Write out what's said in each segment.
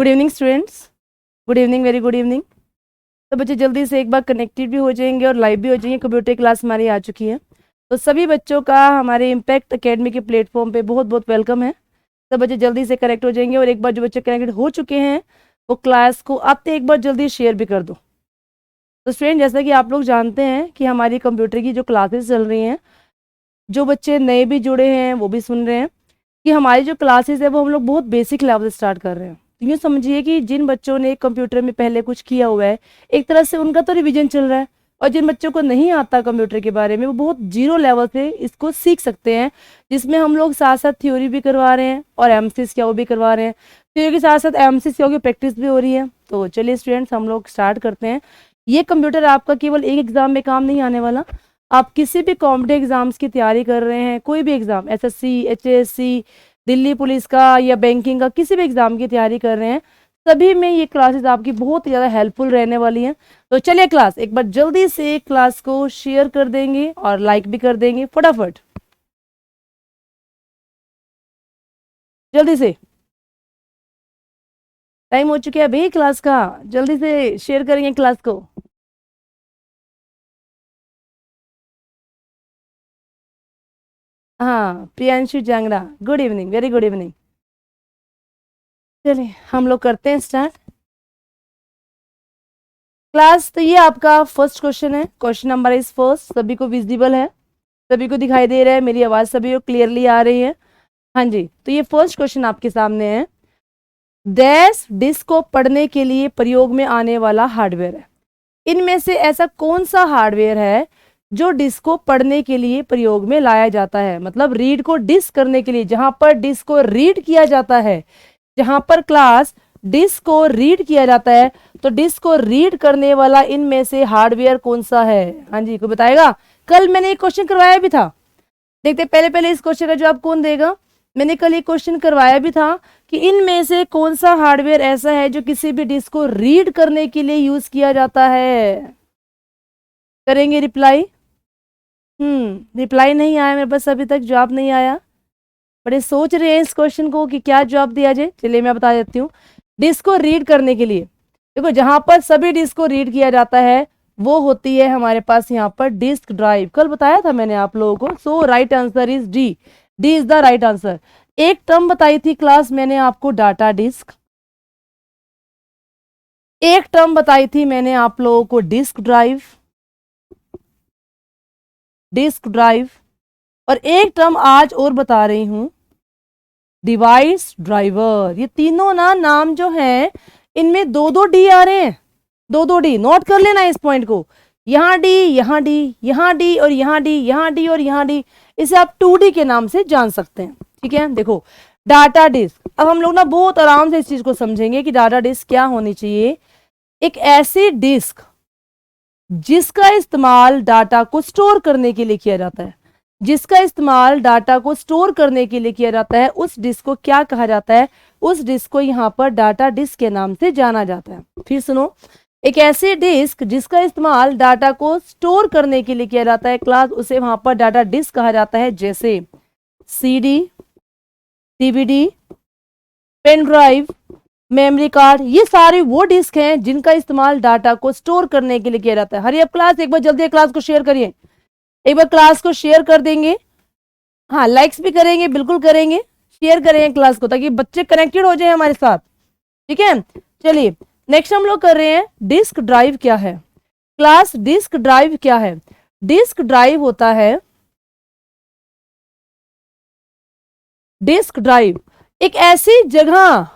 Good evening students, good evening, very good evening. तो बच्चे जल्दी से एक बार कनेक्टेड भी हो जाएंगे और लाइव भी हो जाएंगे। कंप्यूटर क्लास हमारी आ चुकी है, तो सभी बच्चों का हमारे इम्पैक्ट एकेडमी के प्लेटफॉर्म पे बहुत बहुत वेलकम है। सब बच्चे जल्दी से कनेक्ट हो जाएंगे और एक बार जो बच्चे कनेक्टेड हो चुके हैं वो क्लास को आते एक बार जल्दी शेयर भी कर दो। तो स्टूडेंट, जैसा कि आप लोग जानते हैं कि हमारी कंप्यूटर की जो क्लासेस चल रही हैं, जो बच्चे नए भी जुड़े हैं वो भी सुन रहे हैं कि हमारी जो क्लासेस है वो हम लोग बहुत बेसिक लेवल से स्टार्ट कर रहे हैं। तो यूँ समझिए कि जिन बच्चों ने कंप्यूटर में पहले कुछ किया हुआ है, एक तरह से उनका तो रिवीजन चल रहा है, और जिन बच्चों को नहीं आता कंप्यूटर के बारे में वो बहुत जीरो लेवल से इसको सीख सकते हैं, जिसमें हम लोग साथ साथ थ्योरी भी करवा रहे हैं और एमसीस क्या वो भी करवा रहे हैं। थ्योरी के साथ साथ एमसीस क्या की प्रैक्टिस भी हो रही है। तो चलिए स्टूडेंट्स, हम लोग स्टार्ट करते हैं। ये कंप्यूटर आपका केवल एक एग्जाम में काम नहीं आने वाला। आप किसी भी कॉम्पिटेटिव एग्जाम्स की तैयारी कर रहे हैं, कोई भी exam, SSC, HSC, Delhi police का या बैंकिंग का, किसी भी एग्जाम की तैयारी कर रहे हैं, सभी में ये क्लासेस आपकी बहुत ज़्यादा हेल्पफुल रहने वाली हैं। तो चलिए क्लास एक बार जल्दी से क्लास को शेयर कर देंगे और लाइक भी कर देंगे फटाफट, जल्दी से। टाइम हो चुका है भाई क्लास का, जल्दी से शेयर करेंगे क्लास को। हाँ, Priyanshu Jangra, good evening, very good evening. चलिए हम लोग करते हैं स्टार्ट क्लास। तो ये आपका फर्स्ट क्वेश्चन है, क्वेश्चन नंबर इज फर्स्ट। सभी को विजिबल है, सभी को दिखाई दे रहा है, मेरी आवाज सभी को क्लियरली आ रही है? हाँ जी। तो ये फर्स्ट क्वेश्चन आपके सामने है, डैश डिस्क को पढ़ने के लिए प्रयोग में आने वाला हार्डवेयर है। इनमें से ऐसा कौन सा हार्डवेयर है जो डिस्क को पढ़ने के लिए प्रयोग में लाया जाता है? मतलब रीड को डिस्क करने के लिए, जहां पर डिस्क को रीड किया जाता है, जहां पर क्लास डिस्क को रीड किया जाता है, तो डिस्क को रीड करने वाला इनमें से हार्डवेयर कौन सा है? हाँ जी, कोई बताएगा? कल मैंने एक क्वेश्चन करवाया भी था, देखते पहले पहले इस क्वेश्चन का जवाब कौन देगा। मैंने कल एक क्वेश्चन करवाया भी था कि इनमें से कौन सा हार्डवेयर ऐसा है जो किसी भी डिस्क को रीड करने के लिए यूज किया जाता है? करेंगे रिप्लाई? रिप्लाई नहीं आया मेरे पास अभी तक, जवाब नहीं आया। बड़े सोच रहे हैं इस क्वेश्चन को कि क्या जवाब दिया जाए। चलिए मैं बता देती हूँ। डिस्क को रीड करने के लिए, देखो जहां पर सभी डिस्क को रीड किया जाता है वो होती है हमारे पास यहाँ पर डिस्क ड्राइव। कल बताया था मैंने आप लोगों को। So right answer is D, D is the right answer. एक टर्म बताई थी क्लास मैंने आपको, डाटा डिस्क। एक टर्म बताई थी मैंने आप लोगों को, डिस्क ड्राइव, डिस्क ड्राइव। और एक टर्म आज और बता रही हूं, डिवाइस ड्राइवर। ये तीनों ना नाम जो हैं इनमें दो दो डी आ रहे हैं, दो दो डी। नोट कर लेना इस पॉइंट को, यहाँ डी, यहाँ डी, यहाँ डी और यहाँ डी, यहाँ डी और यहाँ डी। इसे आप 2D के नाम से जान सकते हैं, ठीक है। देखो डाटा डिस्क, अब हम लोग ना बहुत आराम से इस चीज को समझेंगे कि डाटा डिस्क क्या होनी चाहिए। एक ऐसी डिस्क जिसका इस्तेमाल डाटा को स्टोर करने के लिए किया जाता है, जिसका इस्तेमाल डाटा को स्टोर करने के लिए किया जाता है, उस डिस्क को क्या कहा जाता है? उस डिस्क को यहाँ पर डाटा डिस्क के नाम से जाना जाता है। फिर सुनो, एक ऐसी डिस्क जिसका इस्तेमाल डाटा को स्टोर करने के लिए किया जाता है क्लास, उसे वहां पर डाटा डिस्क कहा जाता है। जैसे CD, DVD, pen drive, memory card, ये सारे वो डिस्क हैं जिनका इस्तेमाल डाटा को स्टोर करने के लिए किया जाता है। हरी अब क्लास, एक बार जल्दी क्लास को शेयर करिए, एक बार क्लास को शेयर कर देंगे। हाँ, लाइक्स भी करेंगे, बिल्कुल करेंगे, शेयर करेंगे क्लास को ताकि बच्चे कनेक्टेड हो जाए हमारे साथ, ठीक है। चलिए नेक्स्ट हम लोग कर रहे हैं, डिस्क ड्राइव क्या है क्लास? डिस्क ड्राइव क्या है? डिस्क ड्राइव होता है, डिस्क ड्राइव एक ऐसी जगह,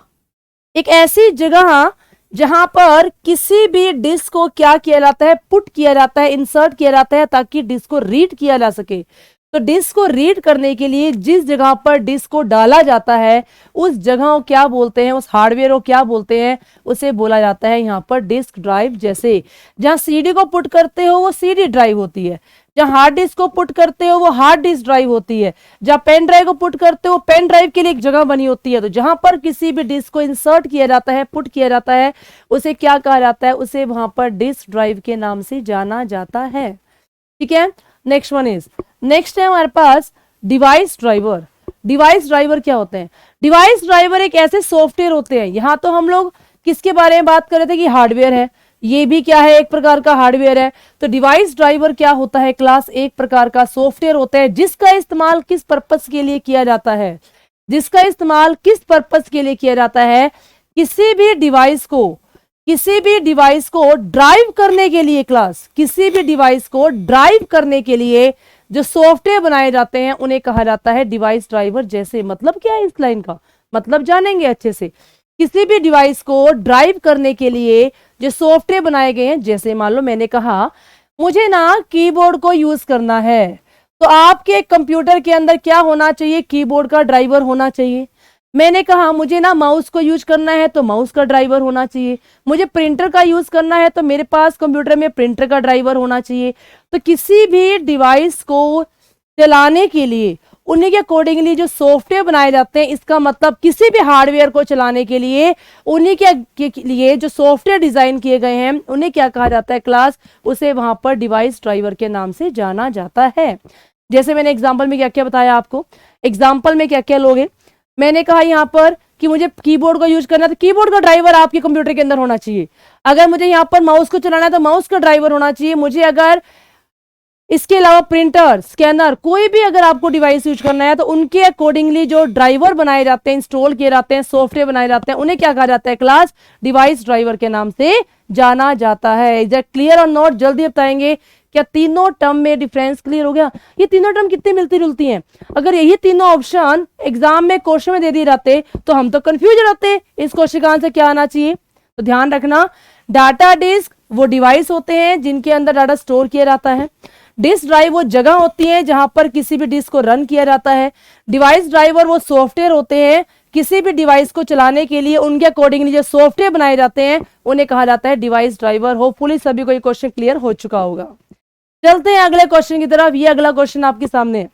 एक ऐसी जगह जहां पर किसी भी डिस्क को क्या किया जाता है? पुट किया जाता है, इंसर्ट किया जाता है ताकि डिस्क को रीड किया जा सके। तो डिस्क को रीड करने के लिए जिस जगह पर डिस्क को डाला जाता है उस जगह को क्या बोलते हैं? उस हार्डवेयर को क्या बोलते हैं? उसे बोला जाता है यहाँ पर डिस्क ड्राइव। जैसे जहां CD को पुट करते हो वो CD ड्राइव होती है, जहां हार्ड डिस्क को पुट करते हो वो हार्ड डिस्क ड्राइव होती है, जहां पेन ड्राइव को पुट करते हो पेन ड्राइव के लिए एक जगह बनी होती है। तो जहां पर किसी भी डिस्क को इंसर्ट किया जाता है, पुट किया जाता है, उसे क्या कहा जाता है? उसे वहां पर डिस्क ड्राइव के नाम से जाना जाता है, ठीक है। नेक्स्ट वन इज, नेक्स्ट है हमारे पास डिवाइस ड्राइवर। डिवाइस ड्राइवर क्या होते हैं? डिवाइस ड्राइवर एक ऐसे सॉफ्टवेयर होते हैं, यहां तो हम लोग किसके बारे में बात कर रहे थे कि हार्डवेयर है, ये भी क्या है, एक प्रकार का हार्डवेयर है। तो डिवाइस ड्राइवर क्या होता है क्लास? एक प्रकार का सॉफ्टवेयर होता है जिसका इस्तेमाल किस पर्पस के लिए किया जाता है? जिसका इस्तेमाल किस पर्पस के लिए किया जाता है? किसी भी डिवाइस को ड्राइव करने के लिए क्लास, किसी भी डिवाइस को ड्राइव करने के लिए जो सॉफ्टवेयर बनाए जाते हैं उन्हें कहा जाता है डिवाइस ड्राइवर। जैसे मतलब क्या है इस लाइन का मतलब जानेंगे अच्छे से। किसी भी डिवाइस को ड्राइव करने के लिए जो सॉफ्टवेयर बनाए गए हैं, जैसे मान लो मैंने कहा मुझे ना कीबोर्ड को यूज करना है, तो आपके कंप्यूटर के अंदर क्या होना चाहिए? कीबोर्ड का ड्राइवर होना चाहिए। मैंने कहा मुझे ना माउस को यूज करना है, तो माउस का ड्राइवर होना चाहिए। मुझे प्रिंटर का यूज करना है, तो मेरे पास कंप्यूटर में प्रिंटर का ड्राइवर होना चाहिए। तो किसी भी डिवाइस को चलाने के लिए उन्हीं के अकॉर्डिंगली जो सॉफ्टवेयर बनाए जाते हैं, इसका मतलब किसी भी हार्डवेयर को चलाने के लिए उन्हीं के लिए जो सॉफ्टवेयर डिजाइन किए गए हैं उन्हें क्या कहा जाता है क्लास? उसे वहां पर डिवाइस ड्राइवर के नाम से जाना जाता है। जैसे मैंने एग्जाम्पल में क्या क्या बताया आपको, एग्जाम्पल में क्या क्या लोगे, मैंने कहा यहां पर कि मुझे कीबोर्ड का यूज करना है तो कीबोर्ड का ड्राइवर आपके कंप्यूटर के अंदर होना चाहिए। अगर मुझे यहां पर माउस को चलाना है तो माउस का ड्राइवर होना चाहिए। मुझे अगर इसके अलावा प्रिंटर, स्कैनर, कोई भी अगर आपको डिवाइस यूज करना है तो उनके अकॉर्डिंगली जो ड्राइवर बनाए जाते हैं, इंस्टॉल किए जाते हैं, सॉफ्टवेयर बनाए जाते हैं, उन्हें क्या कहा जाता है क्लास? डिवाइस ड्राइवर के नाम से जाना जाता है। इज दैट क्लियर और नॉट? जल्दी बताएंगे क्या तीनों टर्म में डिफरेंस क्लियर हो गया? ये तीनों टर्म कितनी मिलती जुलती हैं? अगर यही तीनों ऑप्शन एग्जाम में क्वेश्चन में दे दिए जाते तो हम तो कंफ्यूज रहते इस क्वेश्चन का आंसर क्या आना चाहिए। तो ध्यान रखना, डाटा डिस्क वो डिवाइस होते हैं जिनके अंदर डाटा स्टोर किया जाता है। डिस्क ड्राइव वो जगह होती है जहां पर किसी भी डिस्क को रन किया जाता है। डिवाइस ड्राइवर वो सॉफ्टवेयर होते हैं किसी भी डिवाइस को चलाने के लिए उनके अकॉर्डिंगली जो सॉफ्टवेयर बनाए जाते हैं उन्हें कहा जाता है डिवाइस ड्राइवर। होपफुली सभी को ये क्वेश्चन क्लियर हो चुका होगा। चलते हैं अगले क्वेश्चन की तरफ। ये अगला क्वेश्चन आपके सामने है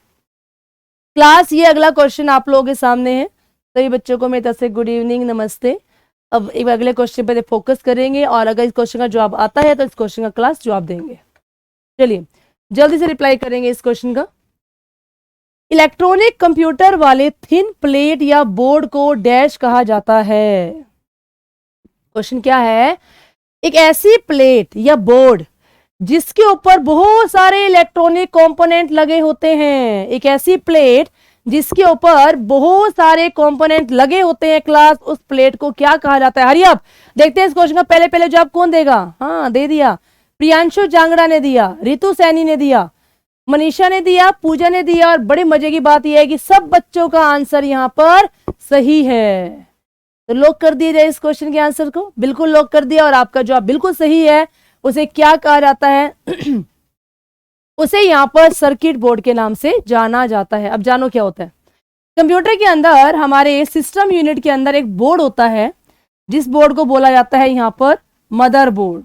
क्लास, ये अगला क्वेश्चन आप लोगों के सामने है। सभी बच्चों को मेरी तरफ से गुड इवनिंग, नमस्ते। अब एक अगले क्वेश्चन पर फोकस करेंगे और अगर इस क्वेश्चन का जवाब आता है तो इस क्वेश्चन का क्लास जवाब देंगे। चलिए जल्दी से रिप्लाई करेंगे इस क्वेश्चन का। इलेक्ट्रॉनिक कंप्यूटर वाले थिन प्लेट या बोर्ड को डैश कहा जाता है। क्वेश्चन क्या है? एक ऐसी प्लेट या बोर्ड जिसके ऊपर बहुत सारे इलेक्ट्रॉनिक कंपोनेंट लगे होते हैं। एक ऐसी प्लेट जिसके ऊपर बहुत सारे कंपोनेंट लगे होते हैं क्लास, उस प्लेट को क्या कहा जाता है? हरी अप देखते हैं इस क्वेश्चन का पहले पहले जवाब कौन देगा। हाँ दे दिया, प्रियांशु जांगड़ा ने दिया, रितु सैनी ने दिया, मनीषा ने दिया, पूजा ने दिया। और बड़ी मजे की बात यह है कि सब बच्चों का आंसर यहां पर सही है। तो लॉक कर दिया जाए इस क्वेश्चन के आंसर को। बिल्कुल लॉक कर दिया और आपका जवाब बिल्कुल सही है। उसे क्या कहा जाता है? उसे यहां पर सर्किट बोर्ड के नाम से जाना जाता है। अब जानो क्या होता है। कंप्यूटर के अंदर हमारे सिस्टम यूनिट के अंदर एक बोर्ड होता है जिस बोर्ड को बोला जाता है यहां पर मदरबोर्ड।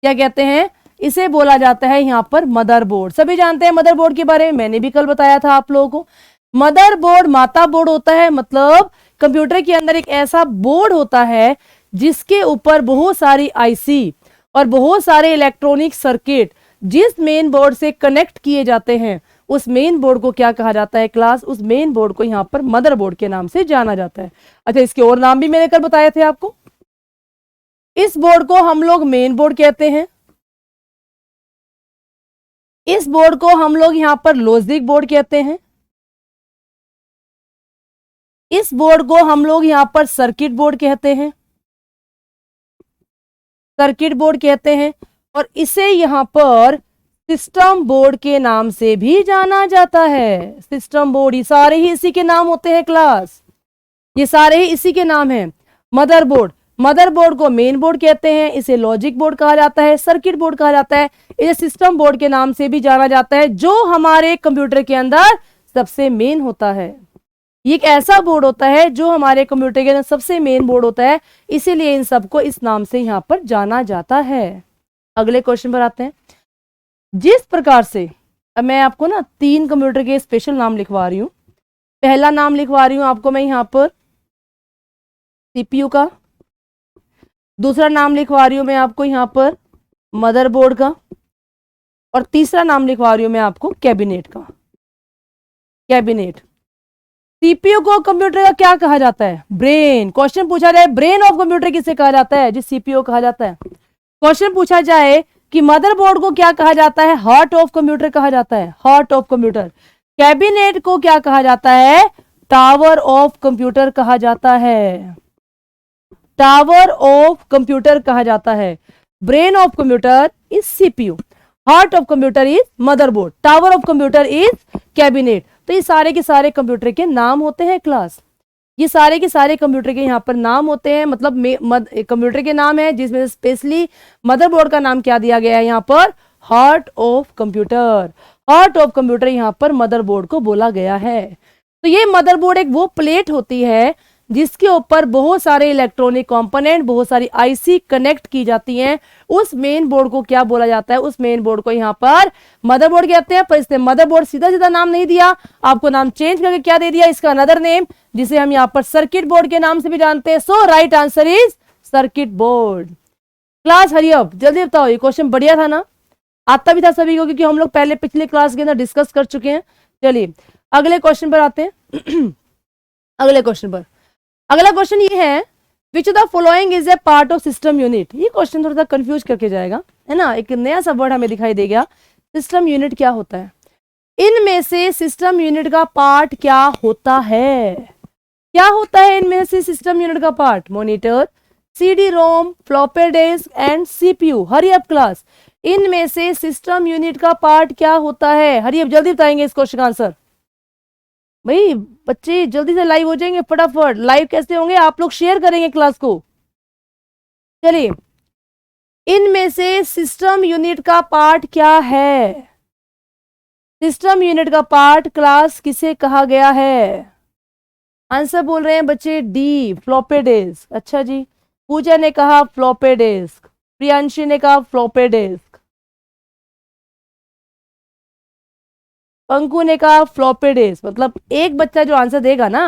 क्या कहते हैं? इसे बोला जाता है यहां पर मदरबोर्ड। सभी जानते हैं मदरबोर्ड के बारे में, मैंने भी कल बताया था आप लोगों को। मदरबोर्ड माता बोर्ड होता है, मतलब कंप्यूटर के अंदर एक ऐसा बोर्ड होता है जिसके ऊपर बहुत सारी आईसी और बहुत सारे इलेक्ट्रॉनिक सर्किट जिस मेन बोर्ड से कनेक्ट किए जाते हैं उस मेन बोर्ड को क्या कहा जाता है क्लास? उस मेन बोर्ड को यहां पर मदरबोर्ड के नाम से जाना जाता है। अच्छा, इसके और नाम भी मैंने कल बताए थे आपको। इस बोर्ड को हम लोग मेन बोर्ड कहते हैं। इस बोर्ड को हम लोग यहां पर लॉजिक बोर्ड कहते हैं। इस बोर्ड को हम लोग यहां पर सर्किट बोर्ड कहते हैं, सर्किट बोर्ड कहते हैं। और इसे यहां पर सिस्टम बोर्ड के नाम से भी जाना जाता है। सिस्टम बोर्ड, ये सारे ही इसी के नाम होते हैं क्लास, ये सारे ही इसी के नाम हैं। मदरबोर्ड, मदरबोर्ड को मेन बोर्ड कहते हैं, इसे लॉजिक बोर्ड कहा जाता है, सर्किट बोर्ड कहा जाता है, इसे सिस्टम बोर्ड के नाम से भी जाना जाता है, जो हमारे कंप्यूटर के अंदर सबसे मेन होता है। ये एक ऐसा बोर्ड होता है जो हमारे कंप्यूटर के अंदर सबसे मेन बोर्ड होता है, इसीलिए इन सबको इस नाम से यहां पर जाना जाता है। अगले क्वेश्चन पर आते हैं। जिस प्रकार से, अब मैं आपको ना 3 कंप्यूटर के स्पेशल नाम लिखवा रही हूं। पहला नाम लिखवा रही हूं आपको मैं यहां पर सीपीयू का, दूसरा नाम लिखवा रही हूं मैं आपको यहां पर मदरबोर्ड का, और तीसरा नाम लिखवा रही हूं मैं आपको कैबिनेट का। कैबिनेट, सीपीयू को कंप्यूटर का क्या कहा जाता है? ब्रेन। क्वेश्चन पूछा जाए ब्रेन ऑफ कंप्यूटर किसे कहा जाता है? जिस सीपीयू कहा जाता है। क्वेश्चन पूछा जाए कि मदरबोर्ड को क्या कहा जाता है? हार्ट ऑफ कंप्यूटर कहा जाता है, हार्ट ऑफ कंप्यूटर। कैबिनेट को क्या कहा जाता है? टावर ऑफ कंप्यूटर कहा जाता है, टावर ऑफ कंप्यूटर कहा जाता है। Brain of computer is CPU, heart of computer is motherboard, tower of computer is cabinet. तो ये सारे के सारे कंप्यूटर के नाम होते हैं क्लास, ये सारे के सारे कंप्यूटर के यहाँ पर नाम होते हैं, मतलब कंप्यूटर के नाम है, जिसमें स्पेशली मदरबोर्ड का नाम क्या दिया गया है यहाँ पर? Heart of computer. Heart of computer यहाँ पर मदरबोर्ड को बोला गया है। तो ये मदरबोर्ड एक वो प्लेट होती है जिसके ऊपर बहुत सारे इलेक्ट्रॉनिक कंपोनेंट, बहुत सारी आईसी कनेक्ट की जाती हैं। उस मेन बोर्ड को क्या बोला जाता है? उस मेन बोर्ड को यहाँ पर मदरबोर्ड कहते हैं। पर इसने मदरबोर्ड सीधा सीधा नाम नहीं दिया, आपको नाम चेंज करके क्या दे दिया? इसका अनदर नेम, जिसे हम यहाँ पर सर्किट बोर्ड के नाम से भी जानते हैं। So right answer is circuit board. Class hurry up, जल्दी बताओ। ये क्वेश्चन बढ़िया था ना? आता भी था सभी को, क्योंकि हम लोग पहले पिछले क्लास के अंदर डिस्कस कर चुके हैं। चलिए अगले क्वेश्चन पर आते हैं। अगले क्वेश्चन पर, अगला क्वेश्चन ये है, which of the following is a part of system unit. ये क्वेश्चन थोड़ा सा कंफ्यूज करके जाएगा, है ना? एक नया सा वर्ड हमें दिखाई देगा, सिस्टम यूनिट क्या होता है। इनमें से सिस्टम यूनिट का पार्ट क्या होता है? क्या होता है इनमें से सिस्टम यूनिट का part? Monitor, CD ROM, floppy disk and CPU. Hurry up class, इनमें से सिस्टम यूनिट का पार्ट क्या होता है? हरी अप, जल्दी बताएंगे इस क्वेश्चन का आंसर। भाई बच्चे जल्दी से लाइव हो जाएंगे फटाफट। लाइव कैसे होंगे? आप लोग शेयर करेंगे क्लास को। चलिए, इनमें से सिस्टम यूनिट का पार्ट क्या है? सिस्टम यूनिट का पार्ट क्लास किसे कहा गया है? आंसर बोल रहे हैं बच्चे डी, फ्लॉपी डिस्क। अच्छा जी, पूजा ने कहा फ्लॉपी डिस्क, प्रियांशी ने कहा फ्लॉपी डिस्क, पंकु ने कहा फ्लॉपी डिस्क। मतलब एक बच्चा जो आंसर देगा ना,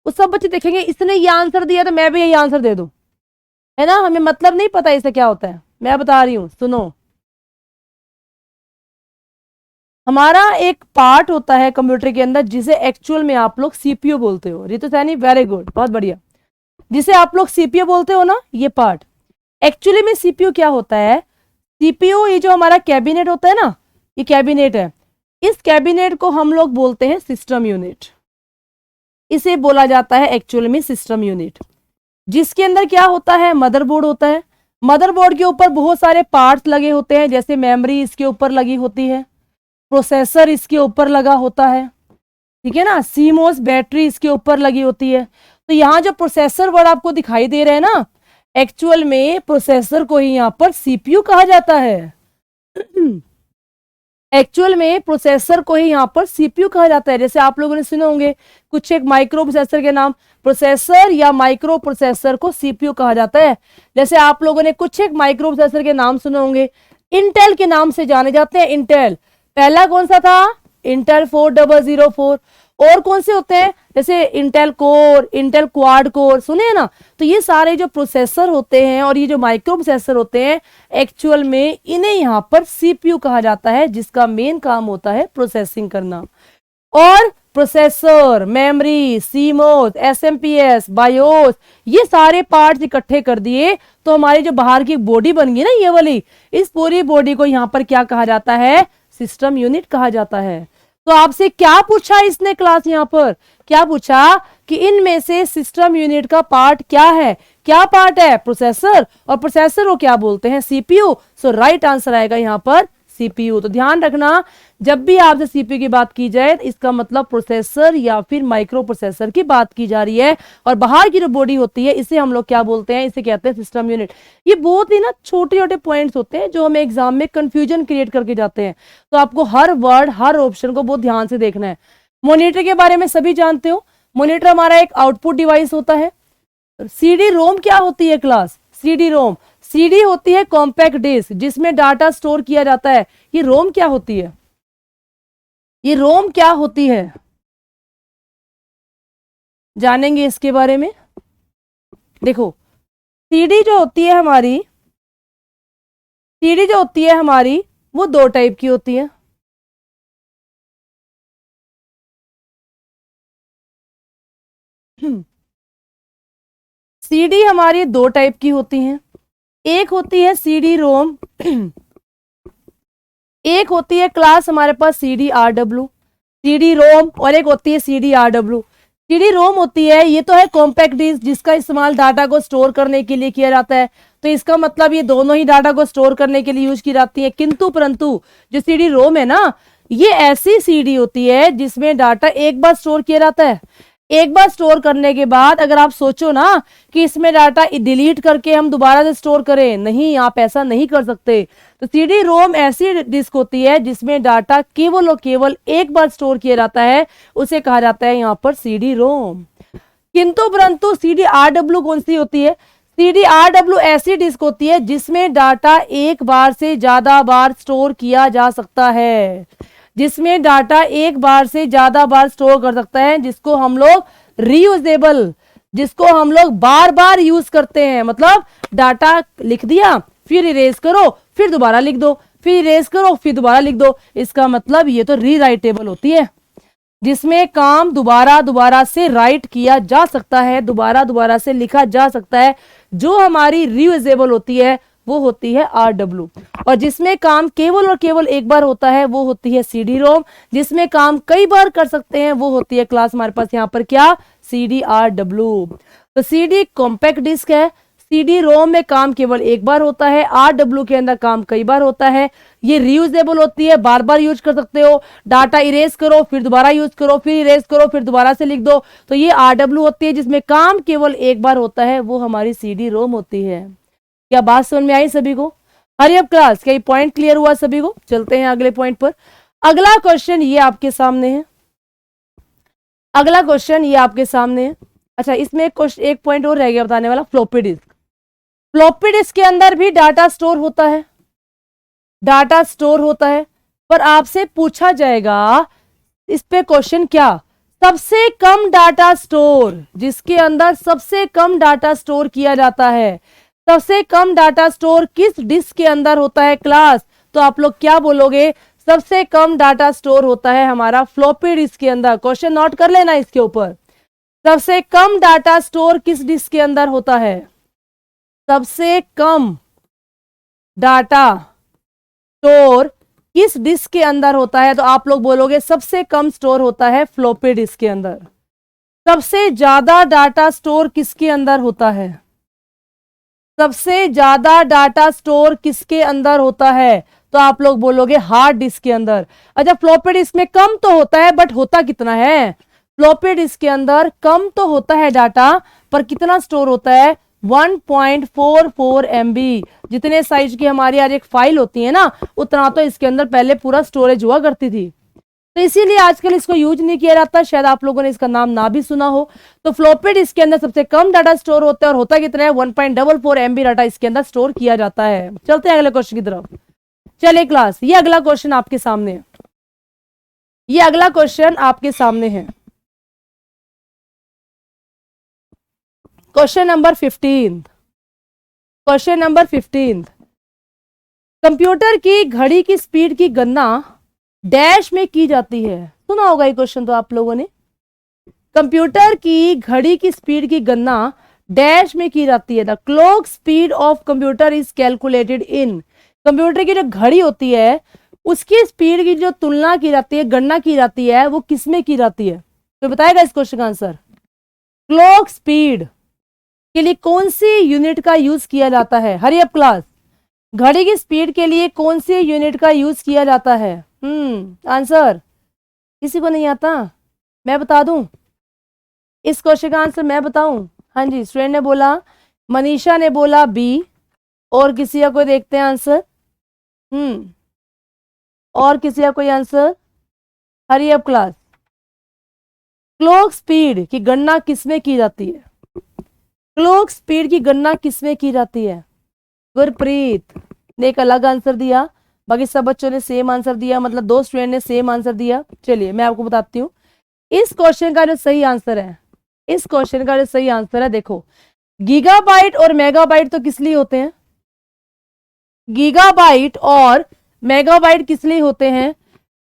वो सब बच्चे देखेंगे इसने ये आंसर दिया तो मैं भी यही आंसर दे दूं, है ना? हमें मतलब नहीं पता इससे क्या होता है, मैं बता रही हूं, सुनो। हमारा एक पार्ट होता है कंप्यूटर के अंदर जिसे एक्चुअल में आप लोग सीपीयू बोलते हो। रितु सैनी, वेरी गुड, बहुत बढ़िया। जिसे आप लोग सीपीयू बोलते हो ना, ये पार्ट एक्चुअली में सीपीयू क्या होता है? सीपीयू ये जो हमारा कैबिनेट होता है ना, ये कैबिनेट है, इस कैबिनेट को हम लोग बोलते हैं सिस्टम यूनिट। इसे बोला जाता है एक्चुअल में सिस्टम यूनिट, जिसके अंदर क्या होता है? मदरबोर्ड होता है। मदरबोर्ड के ऊपर बहुत सारे पार्ट्स लगे होते हैं, जैसे मेमोरी इसके ऊपर लगी होती है, प्रोसेसर इसके ऊपर लगा होता है, ठीक है ना? सीमोस बैटरी इसके ऊपर लगी होती है। तो यहाँ जो प्रोसेसर वर्ड आपको दिखाई दे रहे हैं ना, एक्चुअल में प्रोसेसर को ही यहाँ पर सीपीयू कहा जाता है। एक्चुअल में प्रोसेसर को ही यहाँ पर सीपीयू कहा जाता है। जैसे आप लोगों ने सुने होंगे कुछ एक माइक्रो प्रोसेसर के नाम, प्रोसेसर या माइक्रो प्रोसेसर को सीपीयू कहा जाता है। जैसे आप लोगों ने कुछ एक माइक्रो प्रोसेसर के नाम सुने होंगे, इंटेल के नाम से जाने जाते हैं। इंटेल पहला कौन सा था? इंटेल 4004। और कौन से होते हैं? जैसे Intel core, Intel quad core, सुने हैं ना? तो ये सारे जो प्रोसेसर होते हैं और ये जो माइक्रो प्रोसेसर होते हैं, एक्चुअल में इन्हें यहाँ पर सीपीयू कहा जाता है, जिसका मेन काम होता है प्रोसेसिंग करना। और processor, memory, CMOS, SMPS, BIOS, ये सारे पार्ट्स इकट्ठे कर दिए तो हमारी जो बाहर की बॉडी बन गई ना, ये वाली, इस पूरी बॉडी को यहाँ पर क्या कहा जाता है? सिस्टम यूनिट कहा जाता है। तो आपसे क्या पूछा इसने क्लास, यहाँ पर क्या पूछा कि इनमें से सिस्टम यूनिट का पार्ट क्या है? क्या पार्ट है? प्रोसेसर, और प्रोसेसर को क्या बोलते हैं? सीपीयू। सो राइट आंसर आएगा यहाँ पर सीपीयू। तो ध्यान रखना, जब भी आपसे सीपीयू की बात की जाए, इसका मतलब प्रोसेसर या फिर माइक्रो प्रोसेसर की बात की जा रही है। और बाहर की जो बॉडी होती है, इसे हम लोग क्या बोलते हैं? इसे कहते हैं सिस्टम यूनिट। ये बहुत ही ना छोटे छोटे पॉइंट्स होते हैं जो हमें एग्जाम में कंफ्यूजन क्रिएट करके जाते हैं। तो आपको हर वर्ड, हर ऑप्शन को बहुत ध्यान से देखना है। मॉनिटर के बारे में सभी जानते हो, मॉनिटर हमारा एक आउटपुट डिवाइस होता है। सीडी रोम क्या होती है क्लास? सीडी रोम, सीडी होती है कॉम्पैक्ट डिस्क जिसमें डाटा स्टोर किया जाता है। ये रोम क्या होती है? ये रोम क्या होती है? जानेंगे इसके बारे में। देखो, सीडी जो होती है हमारी, सीडी जो होती है हमारी, वो दो टाइप की होती है। सीडी हमारी दो टाइप की होती हैं, एक होती है सीडी रोम, एक होती है क्लास हमारे पास सीडी आरडब्ल्यू, सीडी रोम, और एक होती है सीडी आरडब्ल्यू। सीडी रोम होती है, ये तो है कॉम्पैक्ट डिस्क जिसका इस्तेमाल डाटा को स्टोर करने के लिए किया जाता है, तो इसका मतलब ये दोनों ही डाटा को स्टोर करने के लिए यूज की जाती है। किंतु परंतु जो सीडी रोम है ना, ये ऐसी सीडी होती है जिसमें डाटा एक बार स्टोर किया जाता है। एक बार स्टोर करने के बाद अगर आप सोचो ना कि इसमें डाटा डिलीट करके हम दोबारा से स्टोर करें, नहीं, आप ऐसा नहीं कर सकते। तो सीडी रोम ऐसी डिस्क होती है जिसमें डाटा केवल और केवल एक बार स्टोर किया जाता है, उसे कहा जाता है यहां पर सीडी रोम। किंतु परंतु सीडी आरडब्ल्यू कौन सी होती है? सीडी आरडब्ल्यू ऐसी डिस्क होती है जिसमें डाटा एक बार से ज्यादा बार स्टोर किया जा सकता है, जिसमें डाटा एक बार से ज्यादा बार स्टोर कर सकता है, जिसको हम लोग रीयूजेबल, जिसको हम लोग बार बार यूज करते हैं। मतलब डाटा लिख दिया, फिर इरेज करो, फिर दोबारा लिख दो, फिर इरेज करो, फिर दोबारा लिख दो। इसका मतलब ये तो रीराइटेबल होती है, जिसमें काम दोबारा दोबारा से राइट किया जा सकता है, दोबारा दोबारा से लिखा जा सकता है। जो हमारी रीयूजेबल होती है वो होती है आरडब्ल्यू, और जिसमें काम केवल और केवल एक बार होता है वो होती है सीडी रोम, जिसमें काम कई बार कर सकते हैं वो होती है क्लास हमारे पास यहाँ पर क्या, सीडी आरडब्ल्यू। तो सीडी कॉम्पैक्ट डिस्क है, सीडी रोम में काम केवल एक बार होता है, आरडब्ल्यू के अंदर काम कई बार होता है। ये रीयूजेबल होती है, बार बार यूज कर सकते हो, डाटा इरेज करो, फिर दोबारा यूज करो, फिर इरेज करो, फिर दोबारा से लिख दो। तो ये आरडब्ल्यू होती है जिसमें काम केवल एक बार होता है, वो हमारी सीडी रोम होती है। क्या बात समझ में आई सभी को? हरी अब क्लास, क्या ये पॉइंट क्लियर हुआ सभी को? चलते हैं अगले पॉइंट पर। अगला क्वेश्चन ये आपके सामने है, अगला क्वेश्चन ये आपके सामने है। अच्छा, इसमें एक पॉइंट और रह गया बताने वाला, फ्लॉपी डिस्क। फ्लॉपी डिस्क के अंदर भी डाटा स्टोर होता है, डाटा स्टोर होता है, पर आपसे पूछा जाएगा इस पे क्वेश्चन क्या, सबसे कम डाटा स्टोर, जिसके अंदर सबसे कम डाटा स्टोर किया जाता है, सबसे कम डाटा स्टोर किस डिस्क के अंदर होता है क्लास? तो आप लोग क्या बोलोगे? सबसे कम डाटा स्टोर होता है हमारा फ्लॉपी डिस्क के अंदर। क्वेश्चन नोट कर लेना इसके ऊपर, सबसे कम डाटा स्टोर किस डिस्क के अंदर होता है? सबसे कम डाटा स्टोर किस डिस्क के अंदर होता है? तो आप लोग बोलोगे सबसे कम स्टोर होता है फ्लॉपी डिस्क के अंदर। सबसे ज्यादा डाटा स्टोर किसके अंदर होता है? सबसे ज्यादा डाटा स्टोर किसके अंदर होता है? तो आप लोग बोलोगे हार्ड डिस्क के अंदर। अच्छा, फ्लॉपी डिस्क में कम तो होता है, बट होता कितना है? फ्लॉपी डिस्क के अंदर कम तो होता है डाटा, पर कितना स्टोर होता है? 1.44 MB। जितने साइज की हमारी यार एक फाइल होती है ना, उतना तो इसके अंदर पहले पूरा स्टोरेज हुआ करती थी, तो इसीलिए आजकल इसको यूज नहीं किया जाता। शायद आप लोगों ने इसका नाम ना भी सुना हो। तो फ्लॉपी डिस्क के अंदर सबसे कम डाटा स्टोर होता है, और होता कितना है? 1.44 MB डाटा इसके अंदर स्टोर किया जाता है। चलते हैं अगले क्वेश्चन की तरफ। चलिए क्लास, ये अगला क्वेश्चन आपके सामने है, ये अगला क्वेश्चन आपके सामने है। Question number 15, question number 15, computer की घड़ी की स्पीड की गणना डैश में की जाती है। सुना होगा ये क्वेश्चन तो आप लोगों ने। कंप्यूटर की घड़ी की स्पीड की गणना डैश में की जाती है। The clock speed of computer is calculated in. Computer की जो घड़ी होती है उसकी स्पीड की जो तुलना की जाती है, गणना की जाती है, वो किसमें की जाती है? तो बताएगा इस क्वेश्चन का आंसर। क्लॉक स्पीड के लिए कौन सी यूनिट का यूज किया जाता है? हरी अप क्लास, घड़ी की स्पीड के लिए कौन सी यूनिट का यूज किया जाता है? आंसर किसी को नहीं आता? मैं बता दूं इस क्वेश्चन का आंसर? मैं बताऊं? हाँ जी, स्टूडेंट ने बोला, मनीषा ने बोला बी, और किसी का कोई देखते हैं आंसर? और किसी का कोई answer? Hurry up class, clock speed की गणना किसमें की जाती है? क्लॉक स्पीड की गणना किसमें की जाती है? गुरप्रीत ने एक अलग आंसर दिया, बाकी सब बच्चों ने सेम आंसर दिया, मतलब दो स्टूडेंट ने सेम आंसर दिया। चलिए मैं आपको बताती हूँ इस क्वेश्चन का जो सही आंसर है, इस क्वेश्चन का जो सही आंसर है, देखो, गीगाबाइट और मेगाबाइट तो किस लिए होते हैं? गीगाबाइट और मेगाबाइट किस लिए होते हैं?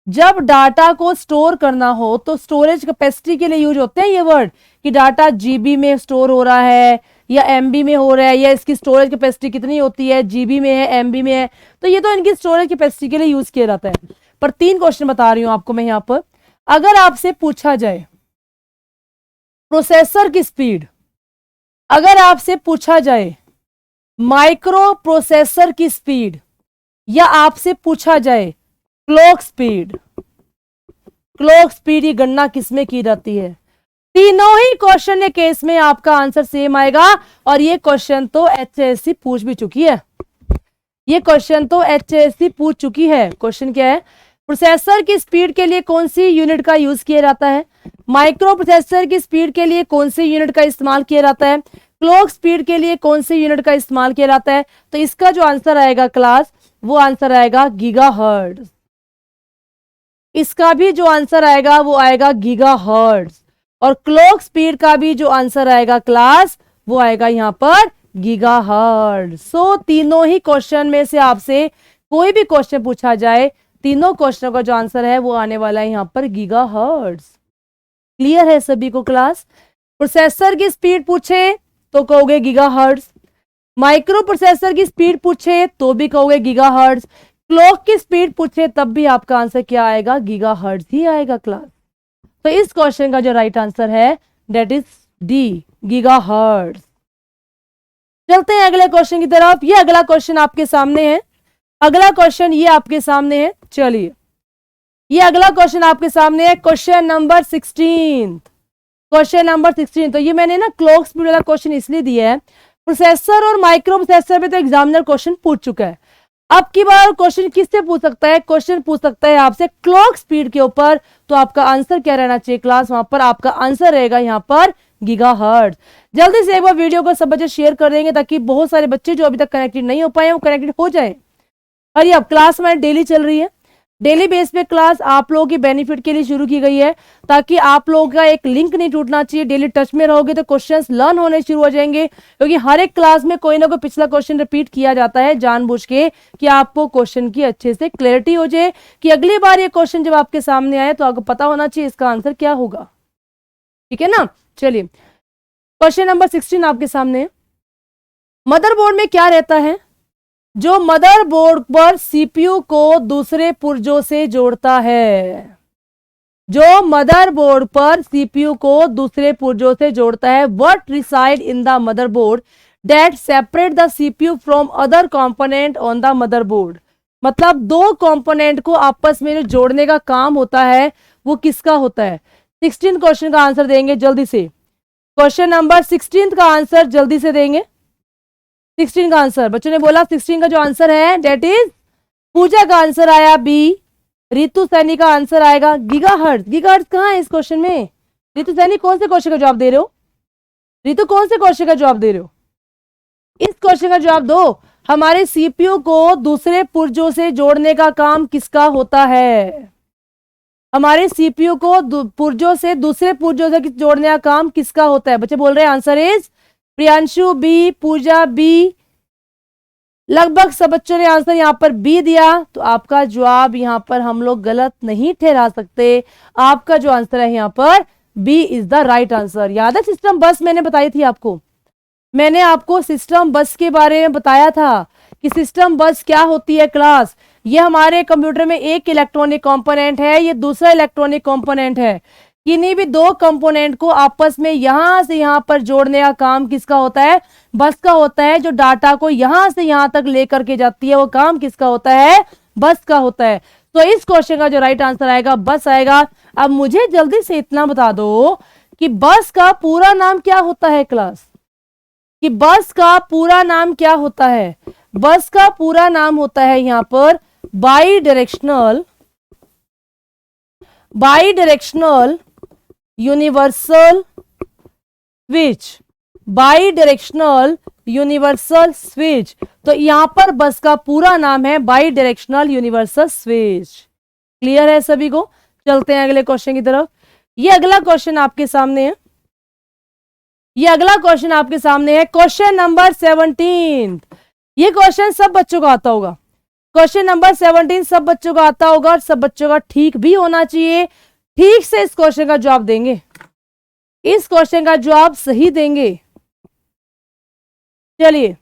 जब डाटा को स्टोर करना हो तो स्टोरेज कैपेसिटी के लिए यूज होते हैं ये वर्ड, कि डाटा जीबी में स्टोर हो रहा है या एमबी में हो रहा है, या इसकी स्टोरेज कैपेसिटी कितनी होती है, जीबी में है, एमबी में है, तो ये तो इनकी स्टोरेज कैपेसिटी के लिए यूज किया जाता है। पर 3 क्वेश्चन बता रही हूं आपको मैं यहां पर। अगर आपसे पूछा जाए प्रोसेसर की स्पीड, अगर आपसे पूछा जाए माइक्रो प्रोसेसर की स्पीड, या आपसे पूछा जाए क्लॉक स्पीड, क्लॉक स्पीड की गणना किसमें की जाती है? तीनों ही क्वेश्चन के केस में आपका आंसर सेम आएगा। और ये क्वेश्चन तो एचएससी पूछ भी चुकी है, ये क्वेश्चन तो एचएससी पूछ चुकी है। क्वेश्चन क्या है? प्रोसेसर की स्पीड के लिए कौन सी यूनिट का यूज किया जाता है? माइक्रो प्रोसेसर की स्पीड के लिए कौन सी यूनिट का इस्तेमाल किया जाता है? क्लॉक स्पीड के लिए कौन सी यूनिट का इस्तेमाल किया जाता है? तो इसका जो आंसर आएगा क्लास, वो आंसर आएगा गीगाहर्ट्ज। इसका भी जो आंसर आएगा वो आएगा गीगाहर्ट्ज। और क्लॉक स्पीड का भी जो आंसर आएगा क्लास, वो आएगा यहां पर गीगाहर्ट्ज। सो तीनों ही क्वेश्चन में से आपसे कोई भी क्वेश्चन पूछा जाए, तीनों क्वेश्चनों का जो आंसर है वो आने वाला है यहां पर गीगाहर्ट्ज। क्लियर है सभी को क्लास? प्रोसेसर की स्पीड पूछे तो कहोगे गीगाहर्ट्ज, माइक्रो प्रोसेसर की स्पीड पूछे तो भी कहोगे गीगाहर्ट्ज, क्लॉक की स्पीड पूछे तब भी आपका आंसर क्या आएगा? गीगाहर्ट्ज ही आएगा क्लास। तो इस क्वेश्चन का जो राइट आंसर है दैट इज डी, गीगाहर्ट्ज। चलते हैं अगले क्वेश्चन की तरफ। ये अगला क्वेश्चन आपके सामने है, अगला क्वेश्चन ये आपके सामने है। चलिए, ये अगला क्वेश्चन आपके सामने है, क्वेश्चन नंबर 16। क्वेश्चन नंबर 16, तो ये मैंने ना क्लॉक स्पीड वाला क्वेश्चन इसलिए दिया है, प्रोसेसर और माइक्रो प्रोसेसर में तो एग्जामिनर क्वेश्चन पूछ चुका है। अब की बार क्वेश्चन किससे पूछ सकता है? क्वेश्चन पूछ सकता है आपसे क्लॉक स्पीड के ऊपर। तो आपका आंसर क्या रहना चाहिए क्लास? वहां पर आपका आंसर रहेगा यहां पर गीगाहर्ट्ज। जल्दी से एक बार वीडियो को सब बच्चे शेयर कर देंगे ताकि बहुत सारे बच्चे जो अभी तक कनेक्टेड नहीं हो पाए वो कनेक्टेड हो जाए। और ये अब क्लास हमारी डेली चल रही है, डेली बेस पे क्लास आप लोगों की बेनिफिट के लिए शुरू की गई है, ताकि आप लोगों का एक लिंक नहीं टूटना चाहिए। डेली टच में रहोगे तो क्वेश्चंस लर्न होने शुरू हो जाएंगे, क्योंकि हर एक क्लास में कोई ना कोई पिछला क्वेश्चन रिपीट किया जाता है जानबूझ के, कि आपको क्वेश्चन की अच्छे से क्लैरिटी हो जाए, कि अगली बार ये क्वेश्चन जब आपके सामने आए तो आपको पता होना चाहिए इसका आंसर क्या होगा। ठीक है ना? चलिए, क्वेश्चन नंबर 16 आपके सामने। मदरबोर्ड में क्या रहता है जो मदरबोर्ड पर सीपीयू को दूसरे पुर्जों से जोड़ता है? जो मदरबोर्ड पर सीपीयू को दूसरे पुर्जों से जोड़ता है। What reside in the motherboard that separate the CPU from other component on the motherboard? मतलब दो कंपोनेंट को आपस में जो जोड़ने का काम होता है वो किसका होता है? 16 क्वेश्चन का आंसर देंगे जल्दी से। क्वेश्चन नंबर 16 का आंसर जल्दी से देंगे। 16 का आंसर बच्चों ने बोला 16 का जो आंसर है डेट इज, पूजा का आंसर आया बी, रितु सैनी का आंसर आएगा गीगाहर्ट्ज। गीगाहर्ट्ज कहां है इस क्वेश्चन में? रितु सैनी कौन से क्वेश्चन का जवाब दे रहे हो? रितु कौन से क्वेश्चन का जवाब दे रहे हो? इस क्वेश्चन का जवाब दो। हमारे सीपीयू को दूसरे पुर्जों से जोड़ने का काम किसका होता है? हमारे सीपीयू को पुर्जों से दूसरे पुर्जों से जोड़ने का काम किसका होता है? बच्चे बोल रहे हैं answer is Priyanshu B, Pooja B, लगभग सब बच्चों ने आंसर यहां पर बी दिया। तो आपका जवाब यहां पर हम लोग गलत नहीं ठहरा सकते। आपका जो आंसर है यहां पर B is the right answer. याद है सिस्टम बस मैंने बताई थी आपको, मैंने आपको सिस्टम बस के बारे में बताया था कि सिस्टम बस क्या होती है क्लास। ये हमारे कंप्यूटर में एक इलेक्ट्रॉनिक कंपोनेंट है, ये दूसरा इलेक्ट्रॉनिक कंपोनेंट है। किन्हीं भी दो कंपोनेंट को आपस में यहां से यहां पर जोड़ने का काम किसका होता है? बस का होता है। जो डाटा को यहां से यहां तक लेकर के जाती है वो काम किसका होता है? बस का होता है। तो इस क्वेश्चन का जो राइट आंसर आएगा बस आएगा। अब मुझे जल्दी से इतना बता दो कि बस का पूरा नाम क्या होता है क्लास? कि बस का पूरा नाम क्या होता है? बस का पूरा नाम होता है यहां पर by directional universal switch. By directional universal switch. तो यहां पर बस का पूरा नाम है by directional universal switch. Clear है सभी को? चलते हैं अगले क्वेश्चन की तरफ। ये अगला क्वेश्चन आपके सामने है, ये अगला क्वेश्चन आपके सामने है, क्वेश्चन नंबर 17। ये क्वेश्चन सब बच्चों को आता होगा। क्वेश्चन नंबर 17 सब बच्चों का आता होगा और सब बच्चों का ठीक भी होना चाहिए। ठीक से इस क्वेश्चन का जवाब देंगे, इस क्वेश्चन का जवाब सही देंगे। चलिए,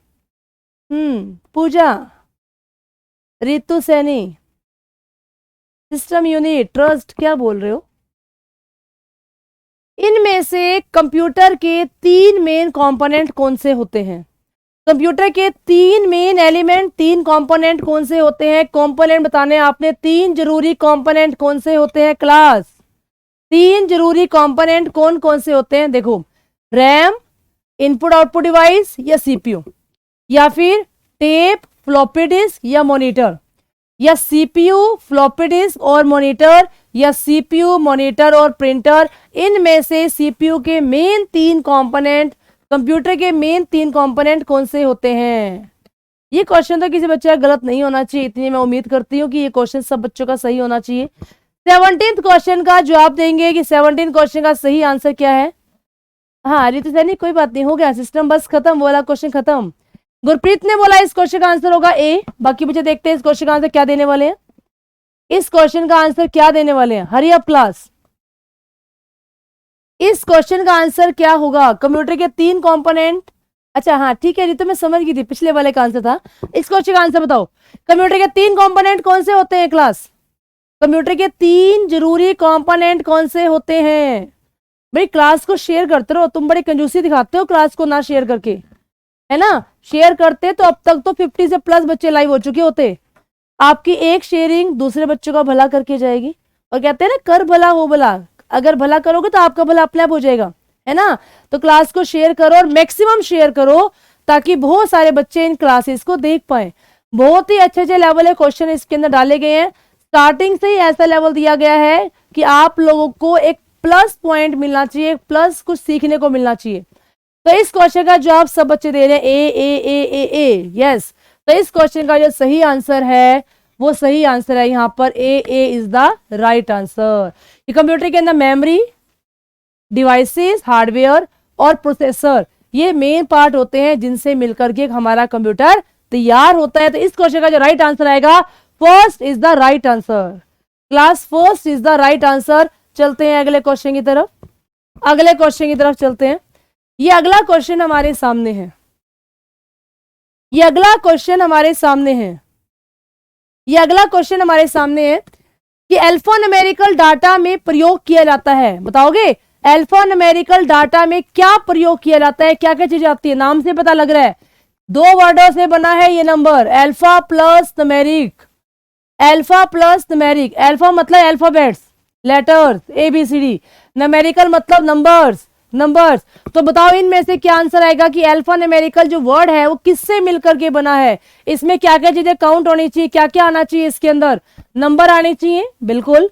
Puja, Ritu Saini, system unit, trust, क्या बोल रहे हो? इनमें से कंप्यूटर के 3 मेन कंपोनेंट कौन से होते हैं? कंप्यूटर के 3 मेन एलिमेंट, 3 कंपोनेंट कौन से होते हैं? कंपोनेंट बताने आपने, 3 जरूरी कंपोनेंट कौन से होते हैं क्लास? 3 जरूरी कंपोनेंट कौन कौन से होते हैं? देखो, रैम, इनपुट आउटपुट डिवाइस या सीपीयू, या फिर टेप, फ्लॉपी डिस्क या मॉनिटर, या सीपीयू, फ्लॉपी डिस्क और मॉनिटर, या सीपीयू, मॉनिटर और प्रिंटर। इनमें से सीपीयू के मेन 3 कंपोनेंट, कंप्यूटर के मेन 3 कंपोनेंट कौन से होते हैं? ये क्वेश्चन तो किसी बच्चे का गलत नहीं होना चाहिए, इतनी मैं उम्मीद करती हूँ कि ये क्वेश्चन सब बच्चों का सही होना चाहिए। 17th क्वेश्चन का जवाब देंगे कि 17 क्वेश्चन का सही आंसर क्या है। हाँ रितु सैनी, कोई बात नहीं, हो गया सिस्टम, बस खत्म, वो वाला क्वेश्चन खत्म। गुरप्रीत ने बोला इस क्वेश्चन का आंसर होगा ए। बाकी बच्चे देखते हैं इस क्वेश्चन का आंसर क्या देने वाले हैं। इस क्वेश्चन का आंसर क्या देने वाले हैं? हरी अप क्लास, इस क्वेश्चन का आंसर क्या होगा? कंप्यूटर के 3 कंपोनेंट, अच्छा हाँ ठीक है रितु, मैं समझ गई थी, पिछले वाले का आंसर था। इस क्वेश्चन का आंसर बताओ, कंप्यूटर के 3 कंपोनेंट कौन से होते हैं क्लास? कंप्यूटर के 3 जरूरी कंपोनेंट कौन से होते हैं? भाई क्लास को शेयर करते रहो, तुम बड़ी कंजूसी दिखाते हो क्लास को ना शेयर करके, है ना। शेयर करते तो अब तक तो 50 से प्लस बच्चे लाइव हो चुके होते। आपकी एक शेयरिंग दूसरे बच्चों का भला करके जाएगी, और कहते हैं ना कर भला हो भला, अगर भला करोगे तो आपका भला अपने आप हो जाएगा, है ना। तो क्लास को शेयर करो और मैक्सिमम शेयर करो ताकि बहुत सारे बच्चे इन क्लासेस को देख पाए। बहुत ही अच्छे अच्छे लेवल के क्वेश्चन इसके अंदर डाले गए हैं। स्टार्टिंग से ही ऐसा लेवल दिया गया है कि आप लोगों को एक प्लस पॉइंट मिलना चाहिए, प्लस कुछ सीखने को मिलना चाहिए। तो इस क्वेश्चन का जवाब सब बच्चे दे रहे हैं ए ए ए ए ए, यस। तो इस क्वेश्चन का जो सही आंसर है वो सही आंसर है यहाँ पर ए इज द राइट आंसर। ये कंप्यूटर के अंदर मेमोरी, डिवाइसेस, हार्डवेयर और प्रोसेसर, ये मेन पार्ट होते हैं जिनसे मिलकर के हमारा कंप्यूटर तैयार होता है। तो इस क्वेश्चन का जो राइट आंसर आएगा, first is the right answer class, first is the right answer. चलते हैं अगले क्वेश्चन की तरफ, अगले क्वेश्चन की तरफ चलते हैं। ये अगला क्वेश्चन हमारे सामने है, ये अगला क्वेश्चन हमारे सामने है, ये अगला क्वेश्चन हमारे सामने है कि अल्फा न्यूमेरिकल डाटा में प्रयोग किया जाता है। बताओगे अल्फा न्यूमेरिकल डाटा में क्या प्रयोग किया जाता है, क्या क्या चीज आती है? नाम से पता लग रहा है 2 वर्डों से बना है ये number, alpha plus numeric, alpha plus numeric. Alpha मतलब अल्फाबेट्स, लेटर्स ABCD, न्यूमेरिकल मतलब नंबर्स, नंबर्स। तो बताओ इनमें से क्या आंसर आएगा कि अल्फा न्यूमेरिकल जो वर्ड है वो किससे मिलकर के बना है? इसमें क्या क्या चीजें काउंट होनी चाहिए, क्या क्या आना चाहिए इसके अंदर? नंबर आने चाहिए, बिल्कुल।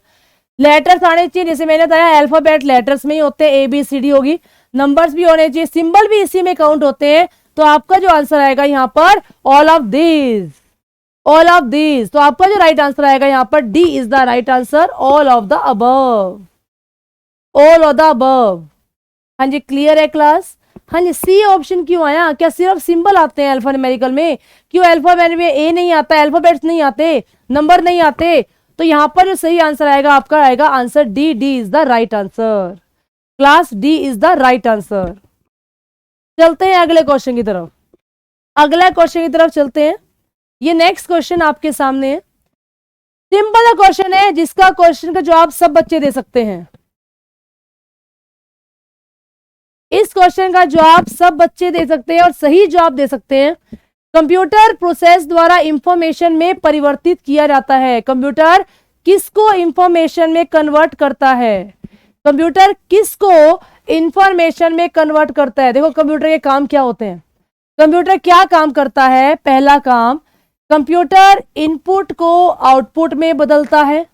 लेटर्स आने चाहिए, जैसे मैंने बताया अल्फाबेट लेटर्स में ही होते हैं, ABCD होगी। नंबर्स भी होने चाहिए, सिंबल भी इसी में काउंट होते हैं। तो आपका जो आंसर आएगा यहाँ पर all of this, all of this. तो आपका जो राइट आंसर आएगा यहाँ पर D is the right answer, all of the above, all of the above. हाँ जी क्लियर है क्लास? हाँ जी, सी ऑप्शन क्यों आया? क्या सिर्फ सिंबल आते हैं अल्फा न्यूमेरिकल में? क्यों अल्फाबेट में ए नहीं आता, अल्फाबेट्स नहीं आते, नंबर नहीं आते? तो यहाँ पर जो सही आंसर आएगा आपका आएगा answer D, D is the right answer class, D is the right answer. चलते हैं अगले क्वेश्चन की तरफ, अगला क्वेश्चन की तरफ चलते हैं। ये नेक्स्ट क्वेश्चन आपके सामने है, सिंपल क्वेश्चन है जिसका क्वेश्चन का जवाब सब बच्चे दे सकते हैं। इस क्वेश्चन का जवाब सब बच्चे दे सकते हैं और सही जवाब दे सकते हैं। कंप्यूटर प्रोसेस द्वारा इंफॉर्मेशन में परिवर्तित किया जाता है। कंप्यूटर किसको इंफॉर्मेशन में कन्वर्ट करता है? कंप्यूटर किसको इंफॉर्मेशन में कन्वर्ट करता है? देखो कंप्यूटर के काम क्या होते हैं, कंप्यूटर क्या काम करता है? पहला काम, कंप्यूटर इनपुट को आउटपुट में बदलता है,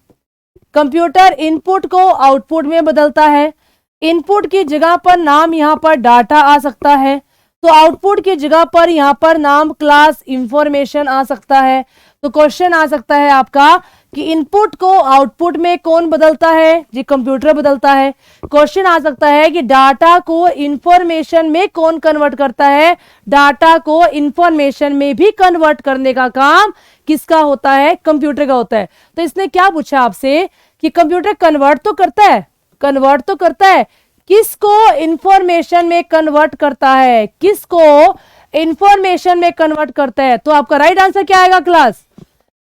कंप्यूटर इनपुट को आउटपुट में बदलता है। इनपुट की जगह पर नाम यहाँ पर डाटा आ सकता है, तो आउटपुट की जगह पर यहाँ पर नाम क्लास इंफॉर्मेशन आ सकता है। तो क्वेश्चन आ सकता है आपका कि इनपुट को आउटपुट में कौन बदलता है, जी कंप्यूटर बदलता है। क्वेश्चन आ सकता है कि डाटा को इंफॉर्मेशन में कौन कन्वर्ट करता है, डाटा को इंफॉर्मेशन में भी कन्वर्ट करने का काम किसका होता है, कंप्यूटर का होता है। तो इसने क्या पूछा आपसे कि कंप्यूटर कन्वर्ट तो करता है, कन्वर्ट तो करता है, किसको इंफॉर्मेशन में कन्वर्ट करता है, किसको इंफॉर्मेशन में कन्वर्ट करता है। तो आपका राइट आंसर क्या आएगा क्लास,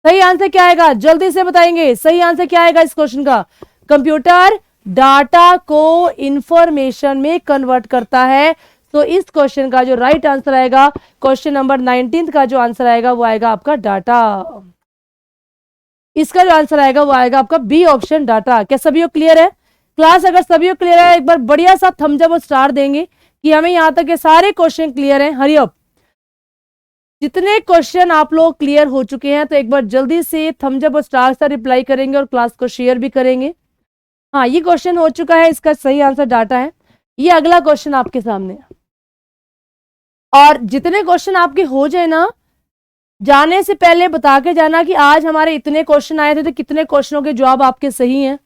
सही आंसर क्या आएगा, जल्दी से बताएंगे सही आंसर क्या आएगा इस क्वेश्चन का। कंप्यूटर डाटा को इंफॉर्मेशन में कन्वर्ट करता है। तो इस क्वेश्चन का जो राइट आंसर आएगा, क्वेश्चन नंबर 19 का जो आंसर आएगा वो आएगा आपका डाटा। इसका जो आंसर आएगा वो आएगा आपका बी ऑप्शन डाटा। क्या सभी को क्लियर है क्लास? अगर सभी को क्लियर है एक बार बढ़िया सा थम्स अप और स्टार देंगे कि हमें यहां तक के सारे क्वेश्चन क्लियर हैं। हरी अप, जितने क्वेश्चन आप लोग क्लियर हो चुके हैं तो एक बार जल्दी से थम्स अप और स्टार से रिप्लाई करेंगे और क्लास को शेयर भी करेंगे। हाँ, ये क्वेश्चन हो चुका है, इसका सही आंसर डाटा है। ये अगला क्वेश्चन आपके सामने है। और जितने क्वेश्चन आपके हो जाए ना, जाने से पहले बता के जाना कि आज हमारे इतने क्वेश्चन आए थे तो कितने क्वेश्चनों के जवाब आपके सही हैं।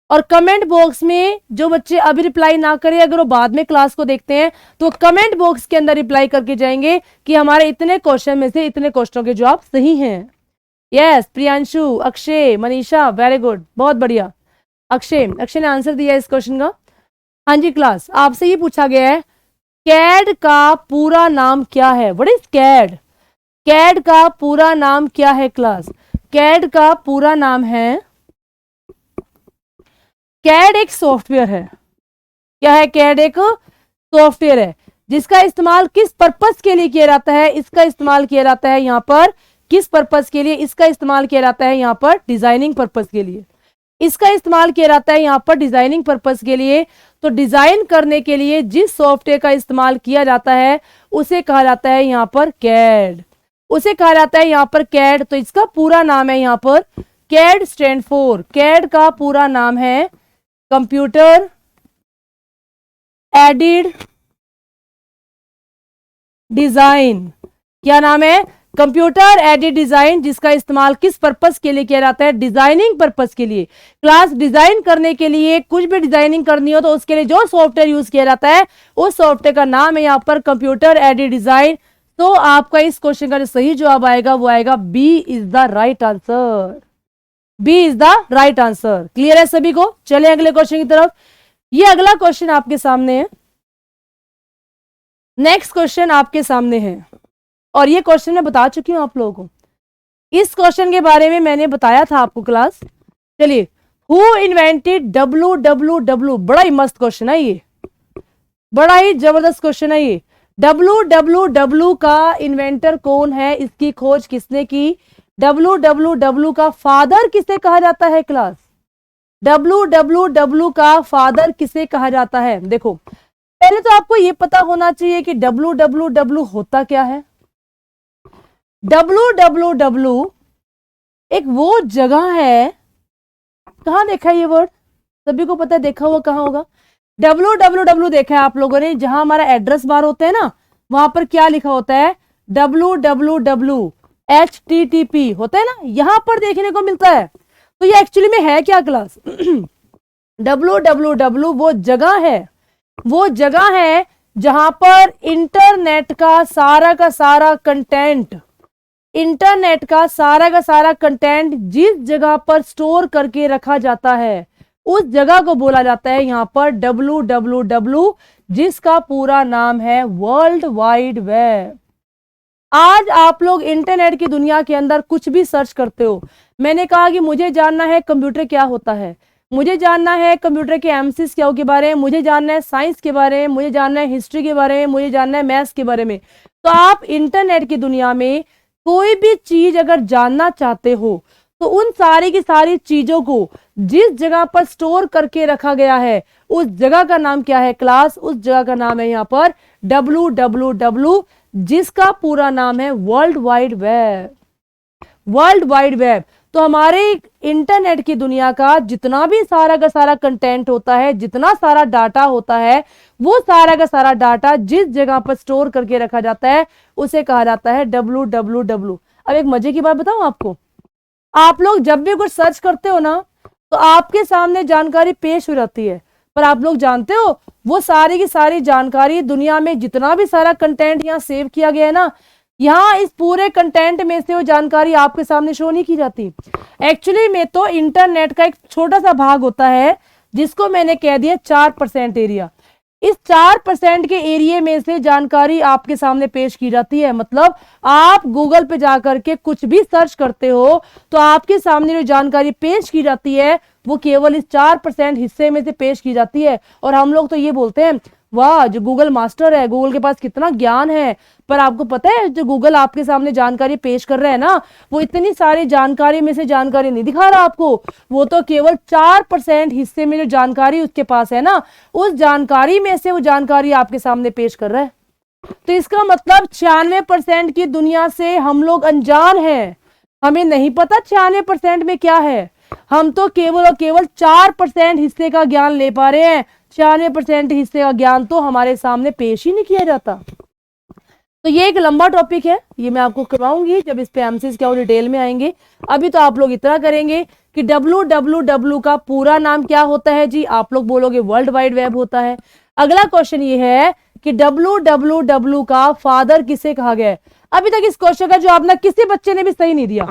और कमेंट बॉक्स में जो बच्चे अभी रिप्लाई ना करें, अगर वो बाद में क्लास को देखते हैं तो कमेंट बॉक्स के अंदर रिप्लाई करके जाएंगे कि हमारे इतने क्वेश्चन में से इतने क्वेश्चनों के जवाब सही हैं। Yes, Priyanshu, Akshay, Manisha, very good, बहुत बढ़िया। अक्षय ने आंसर दिया इस क्वेश्चन का। हाँ जी क्लास, आपसे ये पूछा गया है कैड का पूरा नाम क्या है। What is CAD? कैड का पूरा नाम क्या है क्लास? कैड का पूरा नाम है, कैड एक सॉफ्टवेयर है। क्या है? कैड एक सॉफ्टवेयर है जिसका इस्तेमाल किस पर्पस के लिए किया जाता है? इसका इस्तेमाल किया जाता है यहाँ पर किस पर्पस के लिए? इसका इस्तेमाल किया जाता है यहाँ पर डिजाइनिंग पर्पस के लिए। इसका इस्तेमाल किया जाता है यहाँ पर डिजाइनिंग पर्पस के लिए। तो डिजाइन करने के लिए जिस सॉफ्टवेयर का इस्तेमाल किया जाता है उसे कहा जाता है यहाँ पर कैड, उसे कहा जाता है यहाँ पर कैड। तो इसका पूरा नाम है यहाँ पर कैड स्टैंड फॉर, कैड का पूरा नाम है कंप्यूटर एडेड डिजाइन। क्या नाम है? कंप्यूटर एडेड डिजाइन, जिसका इस्तेमाल किस पर्पस के लिए किया जाता है? डिजाइनिंग पर्पस के लिए। क्लास डिजाइन करने के लिए, कुछ भी डिजाइनिंग करनी हो तो उसके लिए जो सॉफ्टवेयर यूज किया जाता है उस सॉफ्टवेयर का नाम है यहाँ पर कंप्यूटर एडेड डिजाइन। तो आपका इस क्वेश्चन का जो सही जवाब आएगा वो आएगा B is the right answer. B is the right answer. Clear है सभी को? चले अगले क्वेश्चन की तरफ। ये अगला क्वेश्चन आपके सामने है, नेक्स्ट क्वेश्चन आपके सामने है और ये क्वेश्चन मैं बता चुकी हूं आप लोगों को। इस क्वेश्चन के बारे में मैंने बताया था आपको क्लास। चलिए, हु इन्वेंटेड WWW? बड़ा ही मस्त क्वेश्चन है ये, बड़ा ही जबरदस्त क्वेश्चन है ये। WWW का इन्वेंटर कौन है? इसकी खोज किसने की? WWW का फादर किसे कहा जाता है क्लास? WWW का फादर किसे कहा जाता है? देखो, पहले तो आपको यह पता होना चाहिए कि WWW होता क्या है। WWW एक वो जगह है, कहां देखा है ये वर्ड? सभी को पता है, देखा हुआ कहां होगा? WWW देखा है आप लोगों ने, जहां हमारा एड्रेस बार होता है ना, वहां पर क्या लिखा होता है? WWW HTTP होता है ना, यहां पर देखने को मिलता है। तो ये एक्चुअली में है क्या क्लास? WWW वो जगह है, वो जगह है जहां पर इंटरनेट का सारा कंटेंट, इंटरनेट का सारा कंटेंट जिस जगह पर स्टोर करके रखा जाता है उस जगह को बोला जाता है यहां पर WWW, जिसका पूरा नाम है वर्ल्ड वाइड वेब। आज आप लोग इंटरनेट की दुनिया के अंदर कुछ भी सर्च करते हो। मैंने कहा कि मुझे जानना है कंप्यूटर क्या होता है, मुझे जानना है कंप्यूटर के एमसीस क्या के बारे में, मुझे जानना है साइंस के बारे में, मुझे जानना है हिस्ट्री के बारे में, मुझे जानना है मैथ्स के बारे में। तो आप इंटरनेट की दुनिया में कोई भी चीज अगर जानना चाहते हो तो उन सारी की सारी चीजों को जिस जगह पर स्टोर करके रखा गया है उस जगह का नाम क्या है क्लास? उस जगह का नाम है यहाँ पर WWW, जिसका पूरा नाम है world wide web. World wide web. तो हमारे इंटरनेट की दुनिया का जितना भी सारा का सारा कंटेंट होता है, जितना सारा डाटा होता है, वो सारा का सारा डाटा जिस जगह पर स्टोर करके रखा जाता है उसे कहा जाता है WWW। अब एक मजे की बात बताऊं आपको, आप लोग जब भी कुछ सर्च करते हो ना तो आपके सामने जानकारी पेश हो जाती है, पर आप लोग जानते हो वो सारी की सारी जानकारी, दुनिया में जितना भी सारा कंटेंट यहाँ सेव किया गया है ना, यहाँ इस पूरे कंटेंट में से वो जानकारी आपके सामने शो नहीं की जाती। एक्चुअली में तो इंटरनेट का एक छोटा सा भाग होता है जिसको मैंने कह दिया 4% एरिया। इस 4% के एरिया में से जानकारी आपके सामने पेश की जाती है। मतलब आप गूगल पे जाकर के कुछ भी सर्च करते हो तो आपके सामने जो जानकारी पेश की जाती है वो केवल इस 4% हिस्से में से पेश की जाती है। और हम लोग तो ये बोलते हैं वाह जो गूगल मास्टर है, गूगल के पास कितना ज्ञान है। पर आपको पता है जो गूगल आपके सामने जानकारी पेश कर रहा है ना, वो इतनी सारी जानकारी में से जानकारी नहीं दिखा रहा आपको, वो तो केवल 4% हिस्से में जो जानकारी उसके पास है ना, उस जानकारी में से वो जानकारी आपके सामने पेश कर रहा है। तो इसका मतलब 96% की दुनिया से हम लोग अनजान हैं, हमें नहीं पता 96% में क्या है। हम तो केवल और केवल 4% हिस्से का ज्ञान ले पा रहे हैं, 96% हिस्से का ज्ञान तो हमारे सामने पेश ही नहीं किया जाता। तो ये एक लंबा टॉपिक है, ये मैं आपको करवाऊंगी जब इस पे एमसीज क्या डिटेल में आएंगे। अभी तो आप लोग इतना करेंगे कि www का पूरा नाम क्या होता है जी, आप लोग बोलोगे वर्ल्ड वाइड वेब होता है। अगला क्वेश्चन ये है कि www का फादर किसे कहा गया है। अभी तक इस क्वेश्चन का जवाब ना किसी बच्चे ने भी सही नहीं दिया,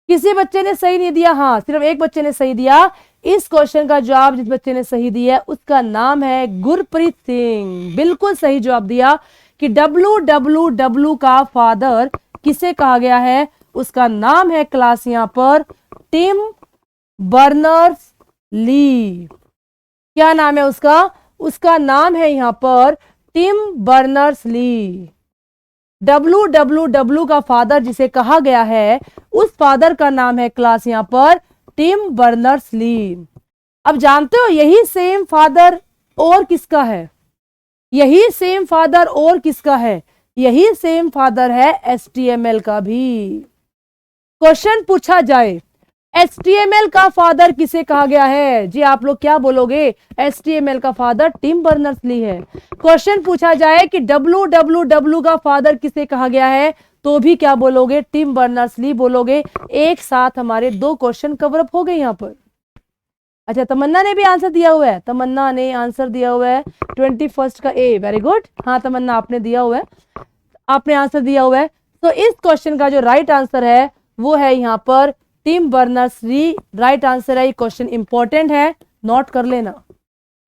किसी बच्चे ने सही नहीं दिया। हाँ, सिर्फ एक बच्चे ने सही दिया। इस क्वेश्चन का जवाब जिस बच्चे ने सही दिया उसका नाम है गुरप्रीत सिंह। बिल्कुल सही जवाब दिया कि www का फादर किसे कहा गया है, उसका नाम है क्लास यहां पर टिम बर्नर्स ली। क्या नाम है उसका, उसका नाम है यहां पर टिम बर्नर्स ली। www का फादर जिसे कहा गया है उस फादर का नाम है क्लास यहां पर टिम बर्नर्स ली। अब जानते हो यही सेम फादर और किसका है, यही सेम फादर और किसका है, यही सेम फादर है HTML का भी। क्वेश्चन पूछा जाए HTML का फादर किसे कहा गया है जी, आप लोग क्या बोलोगे, HTML का फादर टिम बर्नर्स ली है। क्वेश्चन पूछा जाए कि www का फादर किसे कहा गया है तो भी क्या बोलोगे, टिम बर्नर्स ली बोलोगे। एक साथ हमारे 2 क्वेश्चन कवर अप हो गए यहां पर। अच्छा, तमन्ना ने भी आंसर दिया हुआ है, तमन्ना ने आंसर दिया हुआ है 21 का ए। वेरी गुड, हाँ तमन्ना आपने दिया हुआ है, आपने आंसर दिया हुआ है। तो इस क्वेश्चन का जो राइट आंसर है वो है यहाँ पर Tim Berners Lee. Right answer है। ये क्वेश्चन इंपॉर्टेंट है, नोट कर लेना,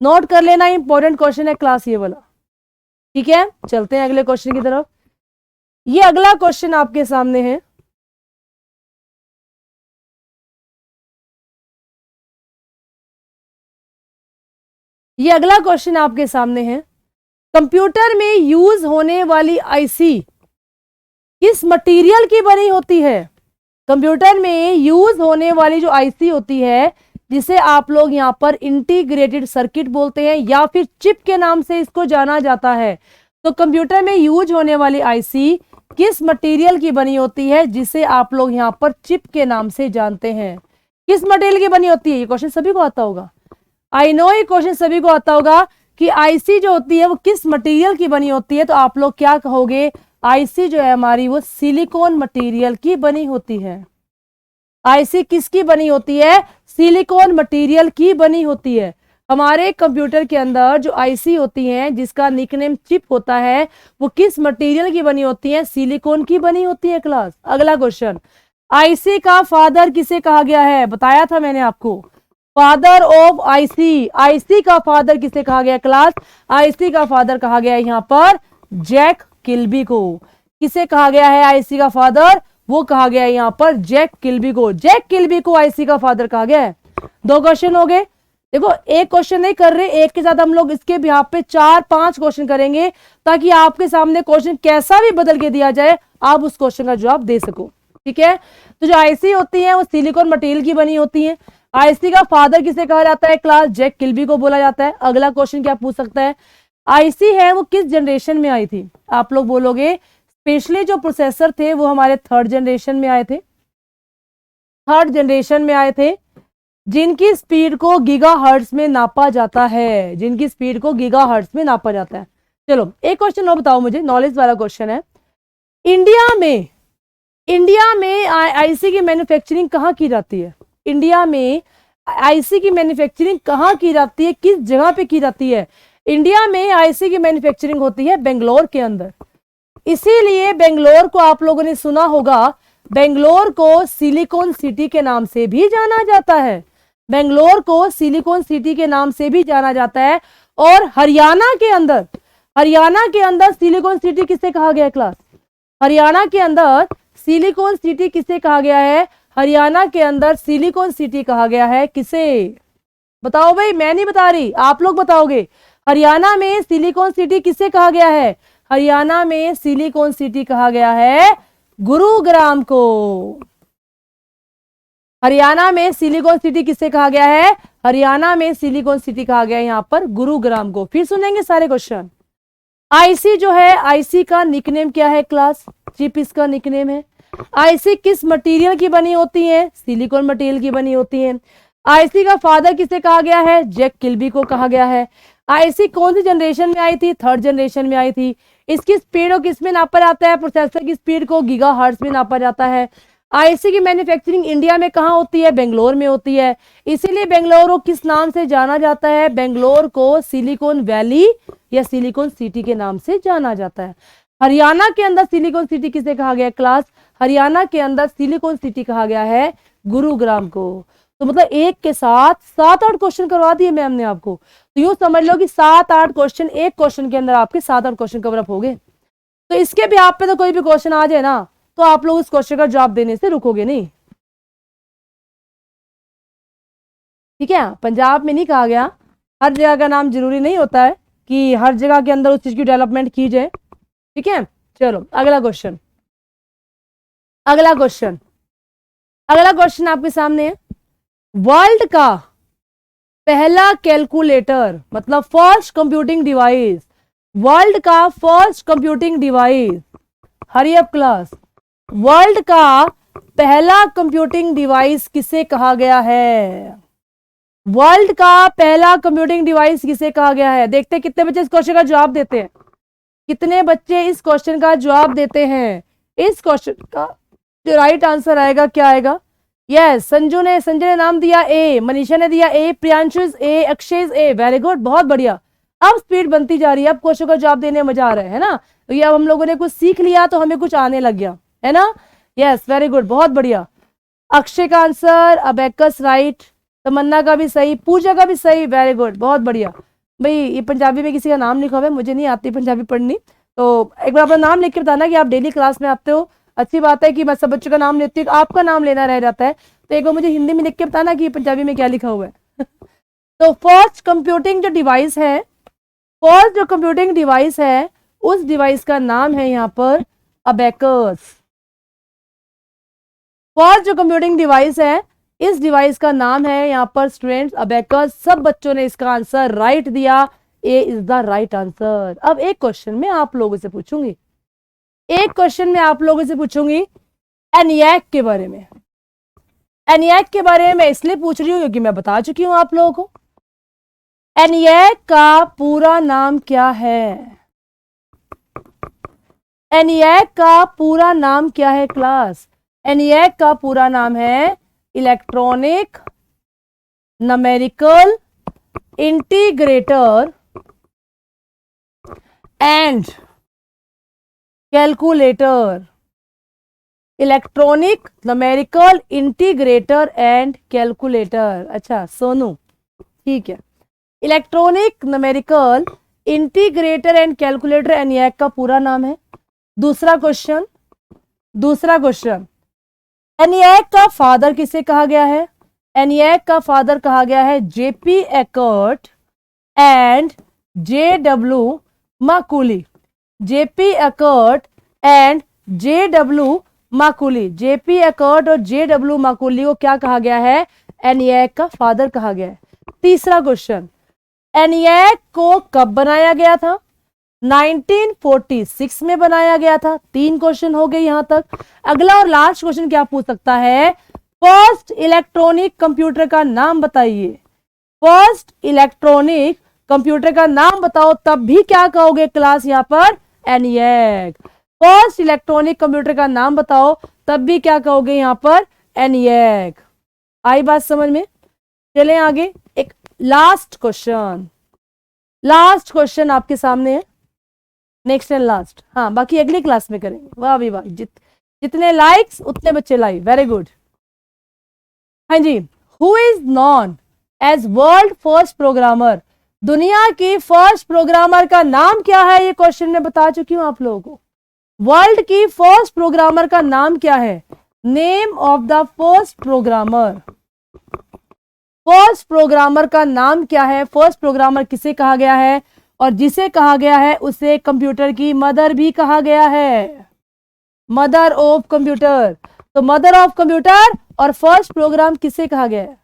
नोट कर लेना, इंपॉर्टेंट क्वेश्चन है क्लास ये वाला। ठीक है, चलते हैं अगले क्वेश्चन की तरफ। ये अगला क्वेश्चन आपके सामने है, ये अगला क्वेश्चन आपके सामने है। कंप्यूटर में यूज होने वाली आईसी किस मटेरियल की बनी होती है। कंप्यूटर में यूज होने वाली जो आईसी होती है जिसे आप लोग यहां पर इंटीग्रेटेड सर्किट बोलते हैं या फिर चिप के नाम से इसको जाना जाता है। तो कंप्यूटर में यूज होने वाली आईसी किस मटेरियल की बनी होती है जिसे आप लोग यहां पर चिप के नाम से जानते हैं। किस मटेरियल की बनी होती है, ये क्वेश्चन सभी को आता होगा। आई नो ये क्वेश्चन सभी को आता होगा कि आईसी जो होती है वो किस मटेरियल की बनी होती है। तो आप लोग क्या कहोगे, आईसी जो है हमारी वो सिलिकॉन मटेरियल की बनी होती है। आईसी किसकी बनी होती है, सिलिकॉन मटेरियल की बनी होती है। हमारे कंप्यूटर के अंदर जो आईसी होती हैं जिसका निकनेम चिप होता है वो किस मटेरियल की बनी होती है, सिलिकॉन की बनी होती है क्लास। अगला क्वेश्चन, आईसी का फादर किसे कहा गया है, बताया था मैंने आपको, फादर ऑफ आईसी। आईसी का फादर किसे कहा गया क्लास, आईसी का फादर कहा गया है यहाँ पर जैक किल्बी को। किसे कहा गया है आईसी का फादर, वो कहा गया है यहाँ पर जैक किल्बी को। जैक किल्बी को आईसी का फादर कहा गया है। 2 क्वेश्चन हो गए। देखो एक क्वेश्चन नहीं कर रहे, एक के साथ हम लोग इसके बिहाफ पे 4-5 क्वेश्चन करेंगे ताकि आपके सामने क्वेश्चन कैसा भी बदल के दिया जाए आप उस क्वेश्चन का जवाब दे सको। ठीक है, तो जो आईसी होती है वो सिलिकॉन मटेरियल की बनी होती है। आईसी का फादर किसे कहा जाता है क्लास, जैक किल्बी को बोला जाता है। अगला क्वेश्चन क्या पूछ सकता है, आईसी है वो किस जनरेशन में आई थी। आप लोग बोलोगे स्पेशली जो प्रोसेसर थे वो हमारे 3rd जनरेशन में आए थे, 3rd जनरेशन में आए थे जिनकी स्पीड को गीगाहर्ट्ज में नापा जाता है, जिनकी स्पीड को गीगाहर्ट्ज में नापा जाता है। चलो एक क्वेश्चन और बताओ मुझे, नॉलेज वाला क्वेश्चन है। इंडिया में इंडिया में आईसी की मैन्युफैक्चरिंग कहाँ की जाती है? इंडिया में आईसी की मैन्युफैक्चरिंग कहाँ की जाती है, किस जगह पे की जाती है? इंडिया में आईसी की मैन्युफैक्चरिंग होती है बेंगलोर के अंदर। इसीलिए बेंगलोर को आप लोगों ने सुना होगा, बेंगलोर को सिलिकॉन सिटी के नाम से भी जाना जाता है। बेंगलोर को सिलिकॉन सिटी के नाम से भी जाना जाता है। और हरियाणा के अंदर सिलिकॉन सिटी किसे कहा गया है क्लास? हरियाणा के अंदर सिलिकॉन सिटी किसे कहा गया है? हरियाणा के अंदर सिलिकॉन सिटी कहा गया है किसे? बताओ भाई, मैं नहीं बता रही, आप लोग बताओगे। हरियाणा में सिलिकॉन सिटी किसे कहा गया है? हरियाणा में सिलिकॉन सिटी कहा गया है गुरुग्राम को। हरियाणा में सिलिकॉन सिटी किसे कहा गया है? हरियाणा में सिलिकॉन सिटी कहा गया है यहां पर गुरुग्राम को। फिर सुनेंगे सारे क्वेश्चन। आईसी जो है, आईसी का निकनेम क्या है क्लास? चिप इसका निकनेम है। आईसी किस मटेरियल की बनी होती है? सिलिकॉन मटेरियल की बनी होती है। आईसी का फादर किसे कहा गया है? जैक किल्बी को कहा गया है। आईसी कौन सी जनरेशन में आई थी? थर्ड जनरेशन में आई थी। इसकी स्पीड को किस में नापा जाता है? प्रोसेसर की स्पीड को गीगाहर्ट्ज में नापा जाता है। आईसी की मैन्युफैक्चरिंग इंडिया में कहाँ होती है? बेंगलोर में होती है। इसीलिए बेंगलोर को किस नाम से जाना जाता है? बेंगलोर को सिलिकॉन वैली या सिलिकॉन सिटी के नाम से जाना जाता है। हरियाणा के अंदर सिलिकॉन सिटी किसे कहा गया क्लास? हरियाणा के अंदर सिलिकॉन सिटी कहा गया है गुरुग्राम को। तो मतलब एक के साथ 7-8 क्वेश्चन करवा दिए मैम ने आपको। तो यूं समझ लो कि 7-8 क्वेश्चन एक क्वेश्चन के अंदर आपके 7-8 क्वेश्चन कवर अप हो गए। तो इसके भी आप पे तो कोई भी क्वेश्चन आ जाए ना, तो आप लोग उस क्वेश्चन का जवाब देने से रुकोगे नहीं। ठीक है, पंजाब में नहीं कहा गया, हर जगह का नाम जरूरी नहीं होता है कि हर जगह के अंदर उस चीज की डेवलपमेंट की जाए। ठीक है, चलो अगला क्वेश्चन। अगला क्वेश्चन आपके सामने है। वर्ल्ड का पहला कैलकुलेटर, मतलब फर्स्ट कंप्यूटिंग डिवाइस, वर्ल्ड का first computing device, hurry up class, world का पहला कंप्यूटिंग डिवाइस किसे कहा गया है? वर्ल्ड का पहला कंप्यूटिंग डिवाइस किसे कहा गया है? देखते हैं कितने बच्चे इस क्वेश्चन का जवाब देते हैं। कितने बच्चे इस क्वेश्चन का जवाब देते हैं? इस क्वेश्चन का जो राइट आंसर आएगा क्या आएगा? यस, संजय ने नाम दिया ए, मनीषा ने दिया ए, प्रियांशु ए, अक्षय ए। वेरी गुड, बहुत बढ़िया। अब स्पीड बनती जा रही है, अब क्वेश्चन का जवाब देने में मजा आ रहा है ना। तो ये अब हम लोगों ने कुछ सीख लिया तो हमें कुछ आने लग गया है ना। यस, वेरी गुड, बहुत बढ़िया। अक्षय का आंसर अबेकस राइट, तमन्ना का भी सही, पूजा का भी सही, वेरी गुड, बहुत बढ़िया। भाई ये पंजाबी में किसी का नाम लिखा हुआ है, मुझे नहीं आती पंजाबी पढ़नी, तो एक बार अपना नाम लिख के बताना कि आप डेली क्लास में आते हो। अच्छी बात है कि मैं सब बच्चों का नाम लेती हूँ, आपका नाम लेना रह जाता है, तो एक बार मुझे हिंदी में लिख के बताना कि पंजाबी में क्या लिखा हुआ है। तो फर्स्ट कंप्यूटिंग जो डिवाइस है, फर्स्ट जो कंप्यूटिंग डिवाइस है, उस डिवाइस का नाम है यहाँ पर अबेकस। फर्स्ट जो कंप्यूटिंग डिवाइस है, इस डिवाइस का नाम है यहाँ पर स्टूडेंट्स अबेकस। सब बच्चों ने इसका आंसर राइट दिया, ए इज द राइट आंसर। अब एक क्वेश्चन में आप लोगों से पूछूंगी, एनियाक के बारे में। एनियाक के बारे में मैं इसलिए पूछ रही हूँ क्योंकि मैं बता चुकी हूं आप लोगों को। एनियाक का पूरा नाम क्या है? एनियाक का पूरा नाम क्या है क्लास? एनियाक का पूरा नाम है electronic numerical integrator and calculator. Electronic numerical integrator and calculator. अच्छा सोनू, ठीक है, electronic numerical integrator and calculator ENIAC का पूरा नाम है। दूसरा क्वेश्चन, एनियाक का फादर किसे कहा गया है? एनियाक का फादर कहा गया है JP Eckert and JW Mauchly. JP Eckert and JW Mauchly, JP Eckert और जेडब्ल्यू माकुली को क्या कहा गया है? एनियाक का फादर कहा गया है। तीसरा क्वेश्चन, एनियाक को कब बनाया गया था? 1946 में बनाया गया था। 3 क्वेश्चन हो गए यहां तक। अगला और लास्ट क्वेश्चन क्या पूछ सकता है? फर्स्ट इलेक्ट्रॉनिक कंप्यूटर का नाम बताइए। फर्स्ट इलेक्ट्रॉनिक कंप्यूटर का नाम बताओ, तब भी क्या कहोगे क्लास? यहां पर एनियाक। फर्स्ट इलेक्ट्रॉनिक कंप्यूटर का नाम बताओ, तब भी क्या कहोगे यहाँ पर, एनियक। आई बात समझ में? चलें आगे, एक लास्ट क्वेश्चन आपके सामने है, नेक्स्ट एंड लास्ट। हाँ, बाकी अगली क्लास में करेंगे। वाह भी वाह, जितने लाइक्स उतने बच्चे लाइव, वेरी गुड। हाँ जी, who is known as world first programmer, दुनिया की फर्स्ट प्रोग्रामर का नाम क्या है? ये क्वेश्चन मैं बता चुकी हूं आप लोगों को। वर्ल्ड की फर्स्ट प्रोग्रामर का नाम क्या है? Name of the first programmer. First programmer का नाम क्या है? फर्स्ट प्रोग्रामर किसे कहा गया है? और जिसे कहा गया है उसे कंप्यूटर की मदर भी कहा गया है, मदर ऑफ कंप्यूटर। तो मदर ऑफ कंप्यूटर और फर्स्ट प्रोग्राम किसे कहा गया है?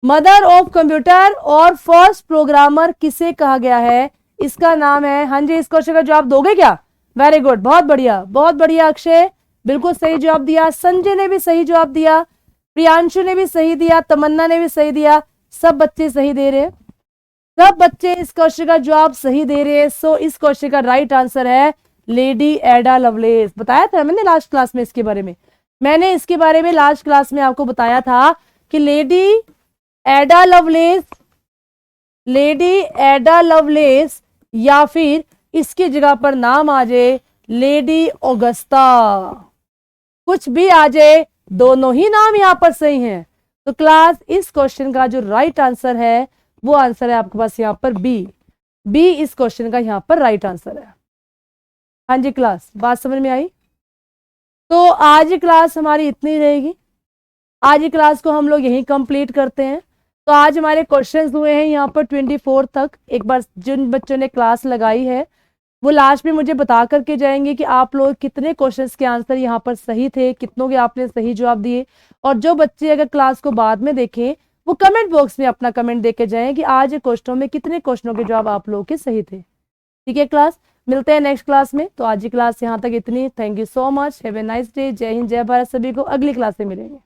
मदर ऑफ कंप्यूटर और फर्स्ट प्रोग्रामर किसे कहा गया है? इसका नाम है, हाँ जी, इस क्वेश्चन का जवाब दोगे क्या? वेरी गुड, बहुत बढ़िया, बहुत बढ़िया। अक्षय बिल्कुल सही जवाब दिया, संजय ने भी सही जवाब दिया, प्रियांशु ने भी सही दिया, तमन्ना ने भी सही दिया, सब बच्चे सही दे रहे हैं, सब बच्चे इस क्वेश्चन का जवाब सही दे रहे हैं। सो इस क्वेश्चन का राइट आंसर है लेडी एडा लवलेस। बताया था मैंने लास्ट क्लास में इसके बारे में, मैंने इसके बारे में लास्ट क्लास में आपको बताया था कि लेडी एडा लवलेस या फिर इसकी जगह पर नाम आ जाए लेडी ऑगस्टा, कुछ भी आ जाए, दोनों ही नाम यहां पर सही हैं। तो क्लास इस क्वेश्चन का जो राइट आंसर है वो आंसर है आपके पास यहां पर बी इस क्वेश्चन का यहां पर राइट आंसर है। हाँ जी क्लास, बात समझ में आई? तो आज की क्लास हमारी इतनी रहेगी, आज की क्लास को हम लोग यहीं कंप्लीट करते हैं। तो आज हमारे क्वेश्चंस हुए हैं यहाँ पर 24 तक। एक बार जिन बच्चों ने क्लास लगाई है वो लास्ट में मुझे बता करके जाएंगे कि आप लोग कितने क्वेश्चंस के आंसर यहाँ पर सही थे, कितनों के आपने सही जवाब दिए। और जो बच्चे अगर क्लास को बाद में देखें वो कमेंट बॉक्स में अपना कमेंट देके जाएं कि आज क्वेश्चनों में कितने क्वेश्चनों के जवाब आप लोगों के सही थे। ठीक है क्लास, मिलते हैं नेक्स्ट क्लास में। तो आज की क्लास यहाँ तक इतनी। Thank you so much, have a nice day. जय हिंद, जय भारत। सभी को अगली क्लास में मिलेंगे।